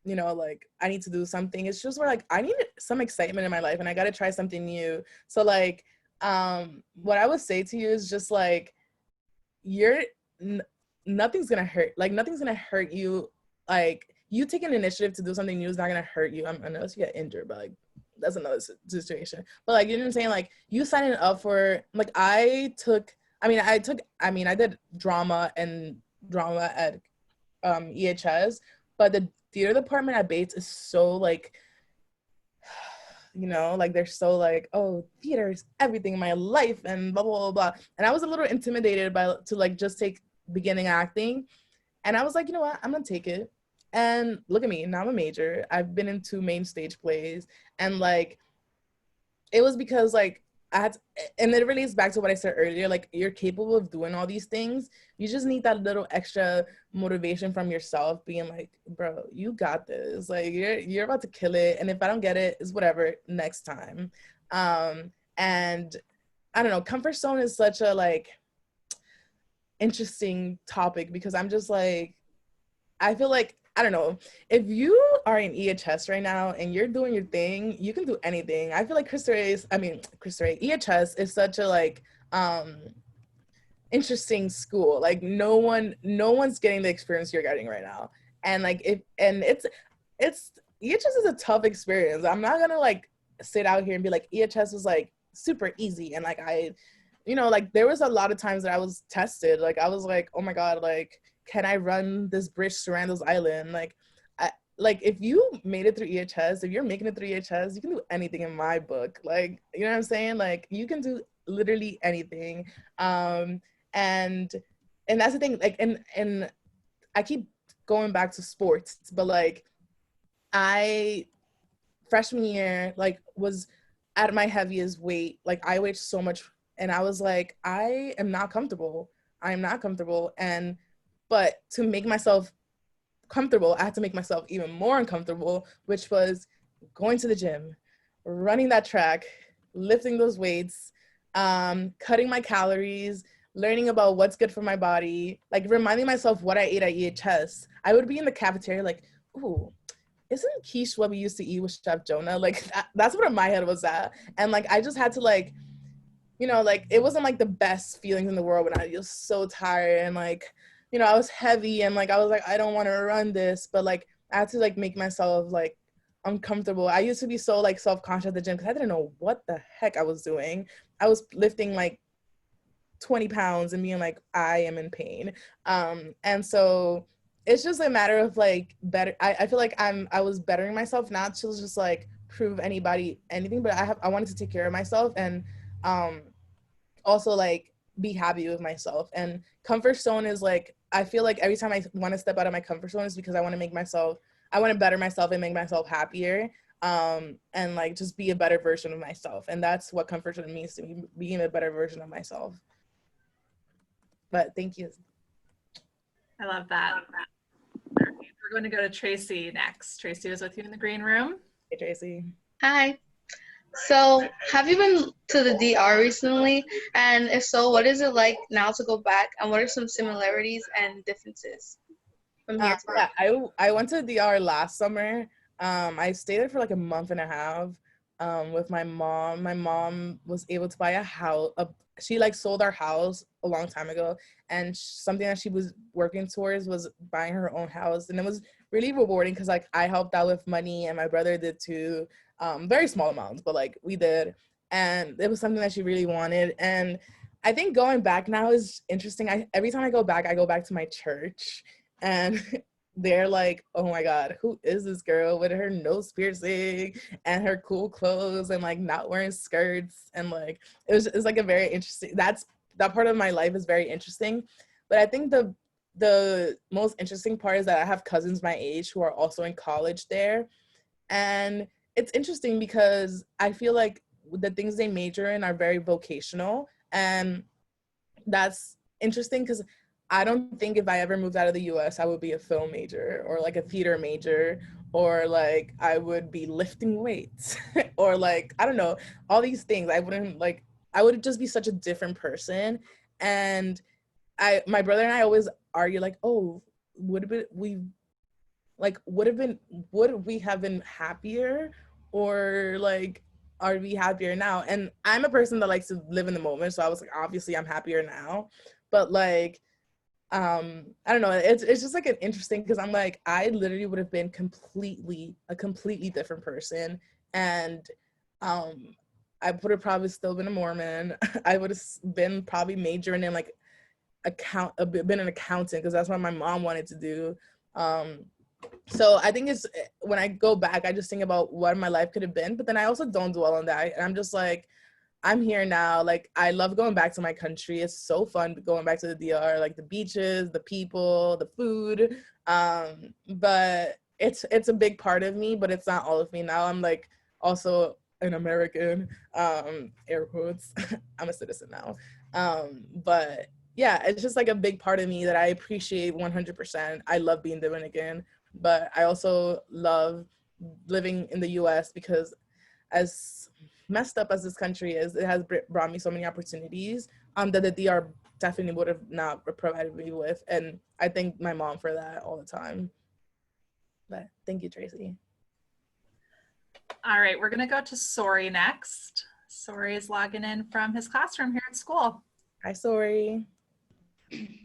you know, like I need to do something. It's just where like I need some excitement in my life and I got to try something new. So like what I would say to you is just like nothing's gonna hurt. Like nothing's gonna hurt you. Like you take an initiative to do something new is not gonna hurt you unless you get injured, but like that's another situation. But like, you know what I'm saying? Like you signing up for, like I did drama at EHS, but the theater department at Bates is so like, you know, like they're so like, oh, theater is everything in my life and blah, blah, blah, blah. And I was a little intimidated to like just take beginning acting. And I was like, you know what, I'm gonna take it. And look at me, now I'm a major. I've been in 2 main stage plays. And like, it was because like and it relates back to what I said earlier, like you're capable of doing all these things. You just need that little extra motivation from yourself being like, bro, you got this. Like you're about to kill it. And if I don't get it, it's whatever, next time. And I don't know, comfort zone is such a like interesting topic because I'm just like, I feel like, I don't know, if you are in EHS right now and you're doing your thing, you can do anything. I feel like EHS is such a like interesting school. Like no one's getting the experience you're getting right now. And like it's EHS is a tough experience. I'm not gonna like sit out here and be like EHS was like super easy and like like there was a lot of times that I was tested. Like I was like, oh my god, like can I run this bridge to Randall's Island? Like if you made it through EHS, if you're making it through EHS, you can do anything in my book. Like, you know what I'm saying? Like you can do literally anything. And that's the thing, like, and I keep going back to sports, but like freshman year, like was at my heaviest weight. Like I weighed so much and I was like, I am not comfortable. But to make myself comfortable, I had to make myself even more uncomfortable, which was going to the gym, running that track, lifting those weights, cutting my calories, learning about what's good for my body, like reminding myself what I ate at EHS. I would be in the cafeteria like, ooh, isn't quiche what we used to eat with Chef Jonah? Like that's what my head was at. And like, I just had to like you know, like it wasn't like the best feelings in the world when I was so tired and like, you know, I was heavy and like I was like, I don't want to run this, but like I had to like make myself like uncomfortable. I used to be so like self-conscious at the gym because I didn't know what the heck I was doing. I was lifting like 20 pounds and being like, I am in pain. And so it's just a matter of like better. I feel like I was bettering myself, not to just like prove anybody anything, but I wanted to take care of myself and um also like be happy with myself. And comfort zone is like, I feel like every time I want to step out of my comfort zone is because I want to better myself and make myself happier, and like just be a better version of myself. And that's what comfort zone means to me, being a better version of myself. But thank you. I love that. All right, we're going to go to Tracy next. Tracy was with you in the green room. Hey, Tracy. Hi. So, have you been to the DR recently? And if so, what is it like now to go back? And what are some similarities and differences from here to there? Yeah, I went to DR last summer. I stayed there for like a month and a half with my mom. My mom was able to buy a house. She like sold our house a long time ago, and something that she was working towards was buying her own house. And it was really rewarding because like I helped out with money and my brother did too. Very small amounts, but like we did. And it was something that she really wanted. And I think going back now is interesting. Every time I go back to my church and they're like, oh my God, who is this girl with her nose piercing and her cool clothes and like not wearing skirts? And like it's like a very interesting, that part of my life is very interesting. But I think the most interesting part is that I have cousins my age who are also in college there. And it's interesting because I feel like the things they major in are very vocational. And that's interesting because I don't think if I ever moved out of the US, I would be a film major or like a theater major, or like I would be lifting weights or like, I don't know, all these things. I would just be such a different person. And my brother and I always argue like, oh, would we have been happier, or like are we happier now? And I'm a person that likes to live in the moment, so I was like, obviously I'm happier now. But like I don't know, it's just like an interesting, because I'm like, I literally would have been a completely different person. And I would have probably still been a Mormon. I would have been probably majoring in like been an accountant, because that's what my mom wanted to do. So I think it's, when I go back, I just think about what my life could have been, but then I also don't dwell on that. And I'm just like, I'm here now. Like, I love going back to my country. It's so fun going back to the DR, like the beaches, the people, the food. But it's a big part of me, but it's not all of me now. I'm like also an American, air quotes. I'm a citizen now. But yeah, it's just like a big part of me that I appreciate 100%. I love being Dominican, but I also love living in the US because, as messed up as this country is, it has brought me so many opportunities that the DR definitely would have not provided me with. And I thank my mom for that all the time. But thank you, Tracy. All right, we're gonna go to Sori next. Sori is logging in from his classroom here at school. Hi, Sori.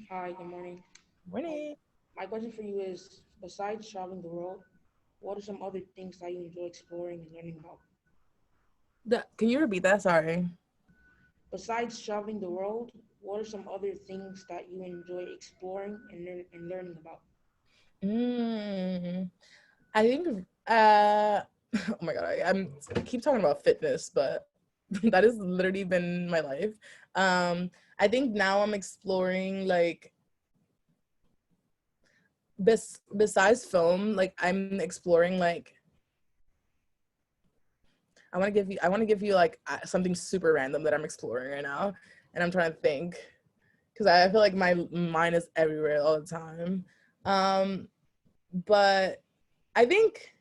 Hi, good morning. Morning. My question for you is, besides traveling the world, what are some other things that you enjoy exploring and learning about? Can you repeat that? Sorry. Besides traveling the world, what are some other things that you enjoy exploring and learning about? I think, oh my God, I keep talking about fitness, but that has literally been my life. I think now I'm exploring like, besides film, like I'm exploring like, I want to give you like something super random that I'm exploring right now, and I'm trying to think, because I feel like my mind is everywhere all the time. But I think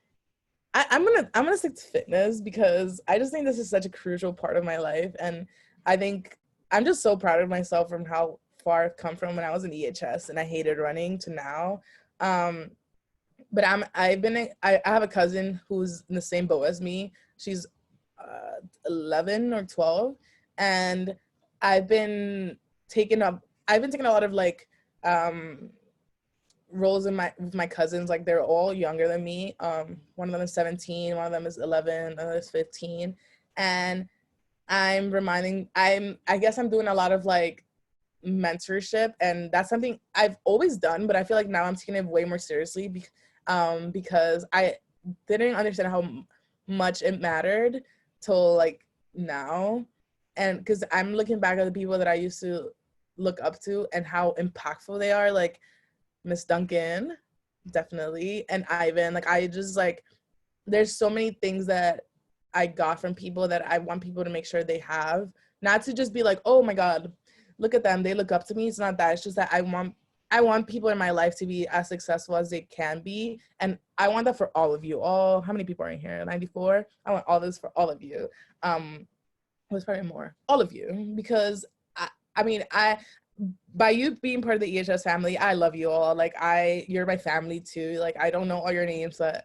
I'm gonna stick to fitness, because I just think this is such a crucial part of my life, and I think I'm just so proud of myself from how far I've come from when I was in EHS and I hated running to now. But I have a cousin who's in the same boat as me. She's 11 or 12, and I've been taking a lot of like roles with my cousins. Like they're all younger than me. One of them is 17, one of them is 11, another is 15, and I guess I'm doing a lot of like mentorship, and that's something I've always done, but I feel like now I'm taking it way more seriously because I didn't understand how much it mattered till like now, and because I'm looking back at the people that I used to look up to and how impactful they are, like Miss Duncan, definitely, and Ivan. Like I just like, there's so many things that I got from people that I want people to make sure they have, not to just be like, oh my God, look at them, they look up to me. It's not that. It's just that I want people in my life to be as successful as they can be. And I want that for all of you. All, how many people are in here? 94? I want all this for all of you. There's probably more. All of you. Because I mean, by you being part of the EHS family, I love you all. Like you're my family too. Like I don't know all your names, but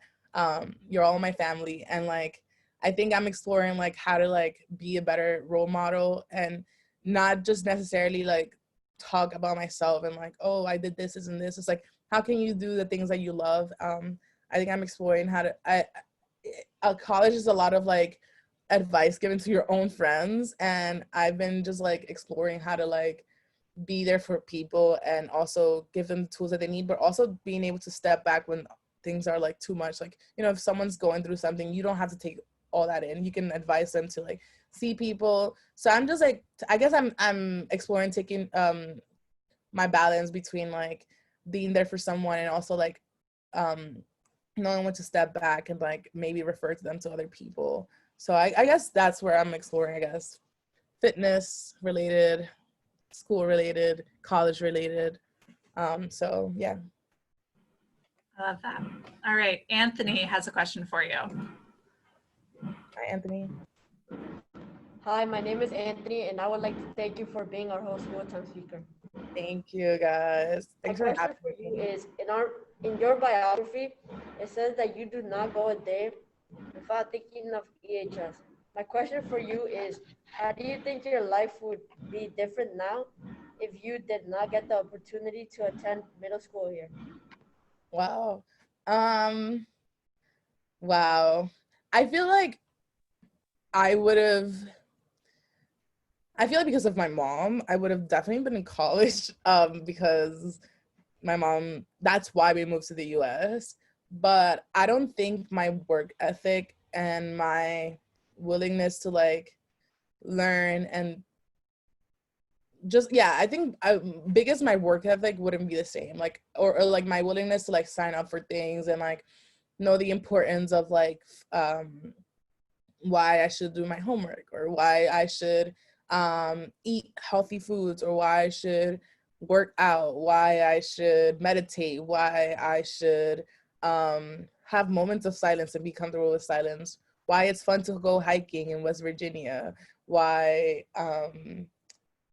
you're all my family. And like, I think I'm exploring like how to like be a better role model and not just necessarily like talk about myself and like, oh, I did this and this. It's like, how can you do the things that you love? I think I'm exploring how to, college is a lot of like advice given to your own friends. And I've been just like exploring how to like be there for people and also give them the tools that they need, but also being able to step back when things are like too much. Like, you know, if someone's going through something, you don't have to take all that in. You can advise them to like see people. So I'm just like, I guess I'm exploring taking my balance between like being there for someone and also like knowing when to step back and like maybe refer to them to other people. So I guess that's where I'm exploring, I guess, fitness related, school related, college related. So yeah. I love that. All right, Anthony has a question for you. Hi, Anthony. Hi, my name is Anthony, and I would like to thank you for being our host full-time speaker. Thank you, guys. Thanks My for question having for you me. is, in your biography, it says that you do not go a day without thinking of EHS. My question for you is, how do you think your life would be different now if you did not get the opportunity to attend middle school here? Wow. Wow. I feel like I would have, I feel like because of my mom, I would have definitely been in college because my mom, that's why we moved to the US. But I don't think my work ethic and my willingness to like learn and just, yeah, I think biggest my work ethic wouldn't be the same. Like, or like my willingness to like sign up for things and like know the importance of like why I should do my homework or why I should eat healthy foods or why I should work out, why I should meditate, why I should have moments of silence and be comfortable with silence, why it's fun to go hiking in West Virginia, why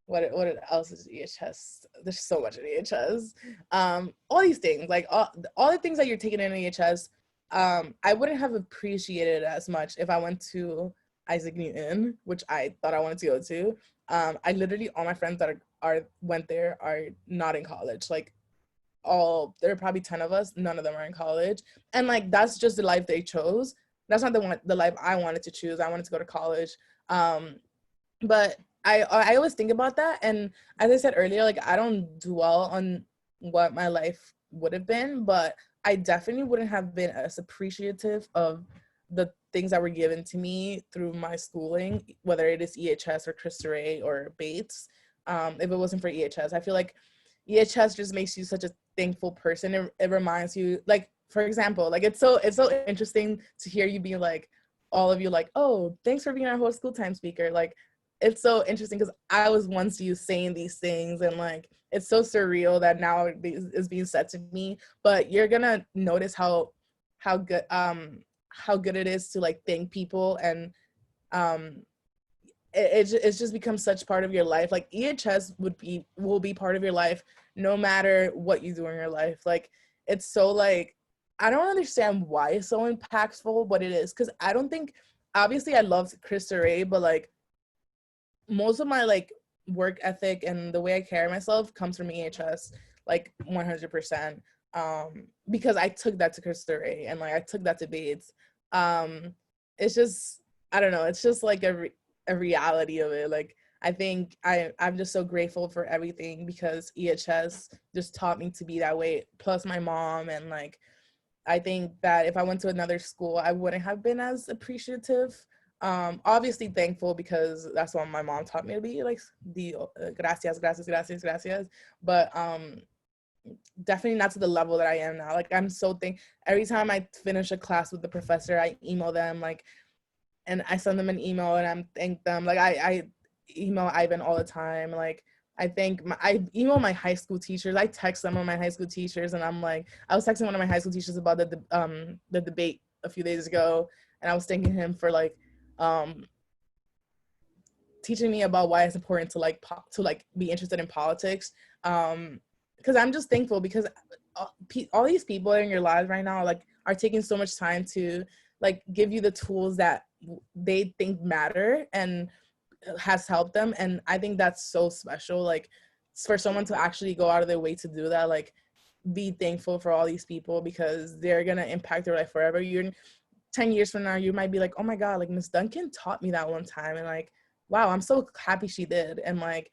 what else is EHS? There's so much in EHS. All these things, like all the things that you're taking in EHS, I wouldn't have appreciated it as much if I went to Isaac Newton, which I thought I wanted to go to. I literally, all my friends that went there are not in college. Like there are probably 10 of us, none of them are in college. And like, that's just the life they chose. That's not the life I wanted to choose. I wanted to go to college. But I always think about that. And as I said earlier, like I don't dwell on what my life would have been, but I definitely wouldn't have been as appreciative of the things that were given to me through my schooling, whether it is EHS or Cristo Rey or Bates. If it wasn't for EHS, I feel like EHS just makes you such a thankful person. It reminds you, like, for example, like it's so interesting to hear you be like, all of you like, oh, thanks for being our whole school time speaker. Like, it's so interesting because I was once you saying these things and like it's so surreal that now it is being said to me. But you're gonna notice how good it is to like thank people, and it's just become such part of your life. Like EHS will be part of your life no matter what you do in your life. Like it's so like, I don't understand why it's so impactful, but it is, because I don't think, obviously I love Cristo Rey, but like most of my like work ethic and the way I carry myself comes from EHS, like 100%. Because I took that to Cristo Rey and like I took that to Bates. It's just, I don't know, it's just like a reality of it. Like I think I'm just so grateful for everything because EHS just taught me to be that way. Plus my mom, and like I think that if I went to another school, I wouldn't have been as appreciative. Obviously thankful because that's what my mom taught me to be, like the gracias, gracias, gracias, gracias. But definitely not to the level that I am now. Like I'm so every time I finish a class with the professor, I email them like, and I send them an email and I'm thank them. Like I email Ivan all the time. Like I email my high school teachers. I text some of my high school teachers, and I'm like, I was texting one of my high school teachers about the debate a few days ago, and I was thanking him for like teaching me about why it's important to like be interested in politics. Because I'm just thankful because all these people in your lives right now like are taking so much time to like give you the tools that they think matter and has helped them. And I think that's so special, like for someone to actually go out of their way to do that. Like be thankful for all these people because they're gonna impact their life forever. You're 10 years from now, you might be like, oh my god, like Miss Duncan taught me that one time, and like wow, I'm so happy she did. And like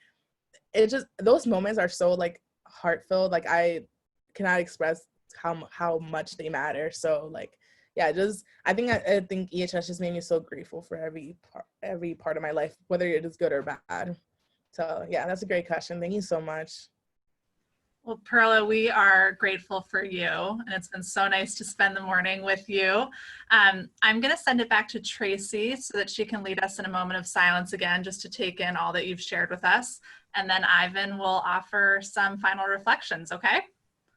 it just, those moments are so like heartfelt. Like I cannot express how much they matter. So like yeah, just I think EHS just made me so grateful for every part of my life, whether it is good or bad. So yeah, that's a great question. Thank you so much. Well, Perla, we are grateful for you, and it's been so nice to spend the morning with you. I'm going to send it back to Tracy so that she can lead us in a moment of silence again, just to take in all that you've shared with us. And then Ivan will offer some final reflections, okay?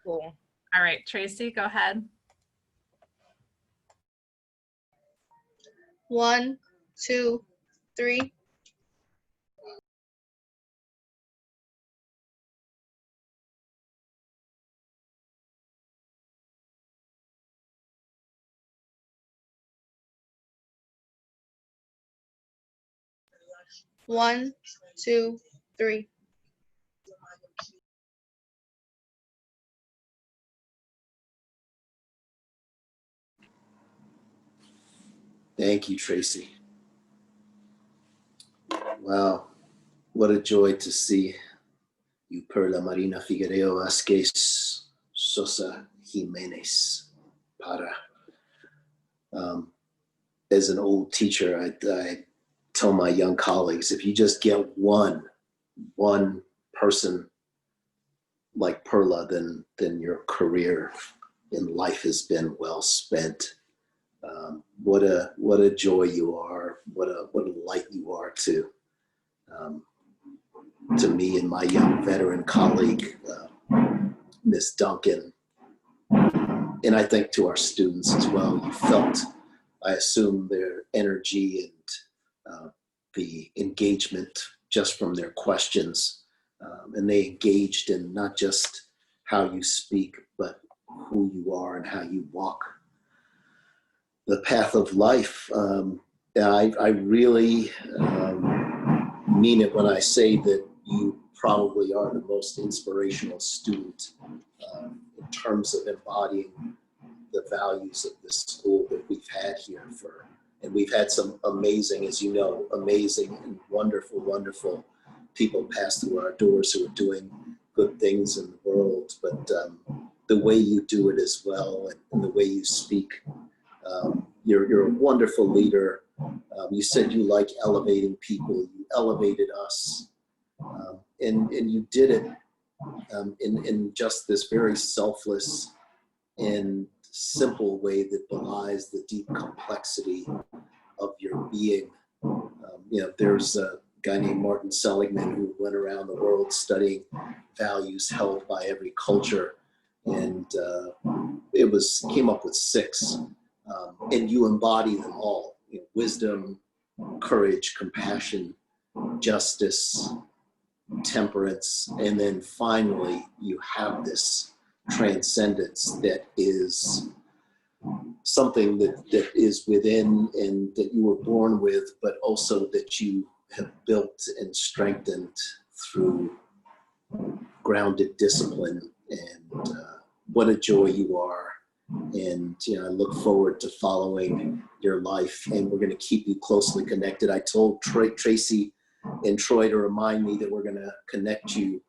Cool. All right, Tracy, go ahead. 1, 2, 3. One, two, three. Thank you, Tracy. Wow, what a joy to see you, Perla Marina Figuereo Vasquez Sosa Jimenez Para. As an old teacher, I tell my young colleagues, if you just get one person like Perla, then your career in life has been well spent. What a joy you are! What a light you are to me and my young veteran colleague, Miss Duncan, and I think to our students as well. You felt, I assume, their energy and the engagement just from their questions, and they engaged in not just how you speak, but who you are and how you walk the path of life. I really mean it when I say that you probably are the most inspirational student in terms of embodying the values of this school that we've had here and we've had some amazing, as you know, amazing and wonderful, wonderful people pass through our doors who are doing good things in the world. But the way you do it as well, and the way you speak, you're a wonderful leader. You said you like elevating people. You elevated us, and you did it in just this very selfless and simple way that belies the deep complexity of your being. There's a guy named Martin Seligman who went around the world studying values held by every culture, and came up with 6, and you embody them all: wisdom, courage, compassion, justice, temperance, and then finally you have this transcendence that is something that is within and that you were born with, but also that you have built and strengthened through grounded discipline, and what a joy you are. And I look forward to following your life, and we're going to keep you closely connected. I told Tracy and Troy to remind me that we're going to connect you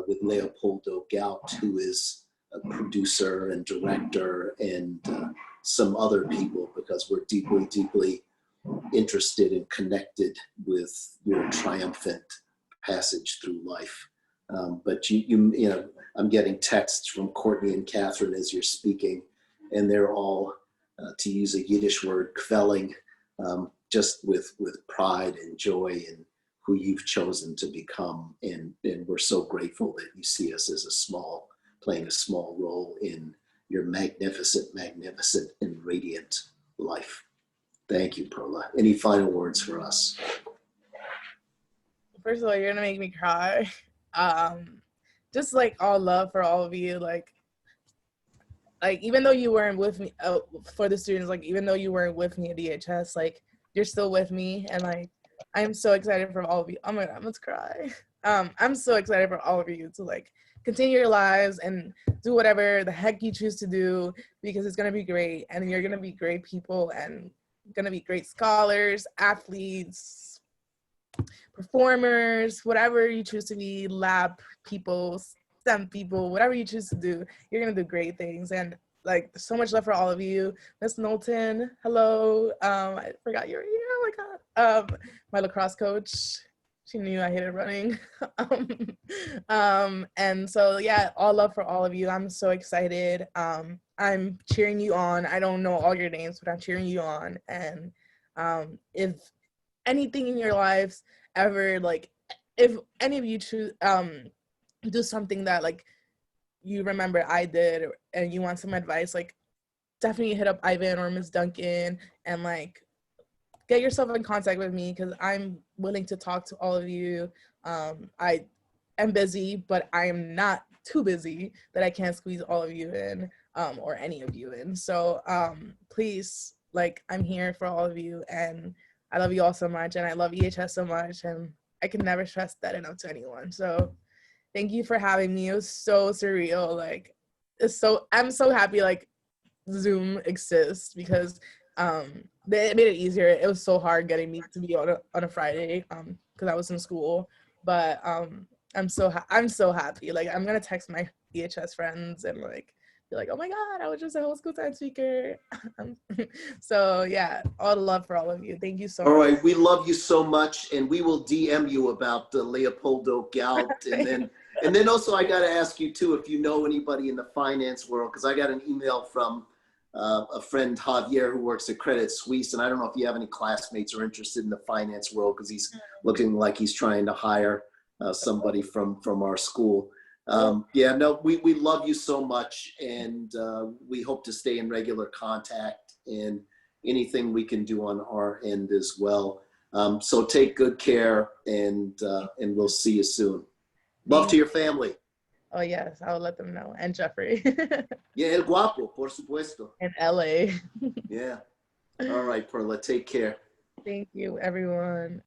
with Leopoldo Gout, who is a producer and director, and some other people, because we're deeply, deeply interested and connected with your triumphant passage through life. But I'm getting texts from Courtney and Catherine as you're speaking, and they're all, to use a Yiddish word, kvelling, just with pride and joy in who you've chosen to become. And we're so grateful that you see us as playing a small role in your magnificent, and radiant life. Thank you, Perla. Any final words for us? First of all, you're gonna make me cry. Just like all love for all of you. Like even though you weren't with me, for the students, like even though you weren't with me at EHS, like you're still with me, and like I'm so excited for all of you. Oh my God, let's cry. I'm so excited for all of you to like continue your lives and do whatever the heck you choose to do, because it's gonna be great, and you're gonna be great people, and gonna be great scholars, athletes, performers, whatever you choose to be, lab people, STEM people, whatever you choose to do, you're gonna do great things. And like so much love for all of you. Miss Knowlton, hello. I forgot your name. Oh my God. My lacrosse coach. She knew I hated running. And so yeah, all love for all of you. I'm so excited. I'm cheering you on. I don't know all your names, but I'm cheering you on. And if anything in your lives ever, like if any of you choose do something that like you remember I did, and you want some advice, like definitely hit up Ivan or Miss Duncan and like get yourself in contact with me, because I'm willing to talk to all of you. I am busy, but I am not too busy that I can't squeeze all of you in, or any of you in. So please, like, I'm here for all of you, and I love you all so much, and I love EHS so much, and I can never stress that enough to anyone. So thank you for having me. It was so surreal. Like, I'm so happy like Zoom exists, because it made it easier. It was so hard getting me to be on a Friday because I was in school. But I'm so happy. Like, I'm gonna text my EHS friends and like be like, oh my God, I was just a whole school time speaker. So yeah, all the love for all of you. Thank you so much. All right, we love you so much, and we will DM you about Leopoldo Gout, and then also I got to ask you too if you know anybody in the finance world, because I got an email from a friend, Javier, who works at Credit Suisse, and I don't know if you have any classmates who are interested in the finance world, because he's looking like he's trying to hire somebody from our school. Yeah, no, we love you so much, and we hope to stay in regular contact, and anything we can do on our end as well. So take good care, and we'll see you soon. Love to your family. Oh yes, I will let them know. And Jeffrey. Yeah, El Guapo, por supuesto. In LA. Yeah. All right, Perla, take care. Thank you, everyone.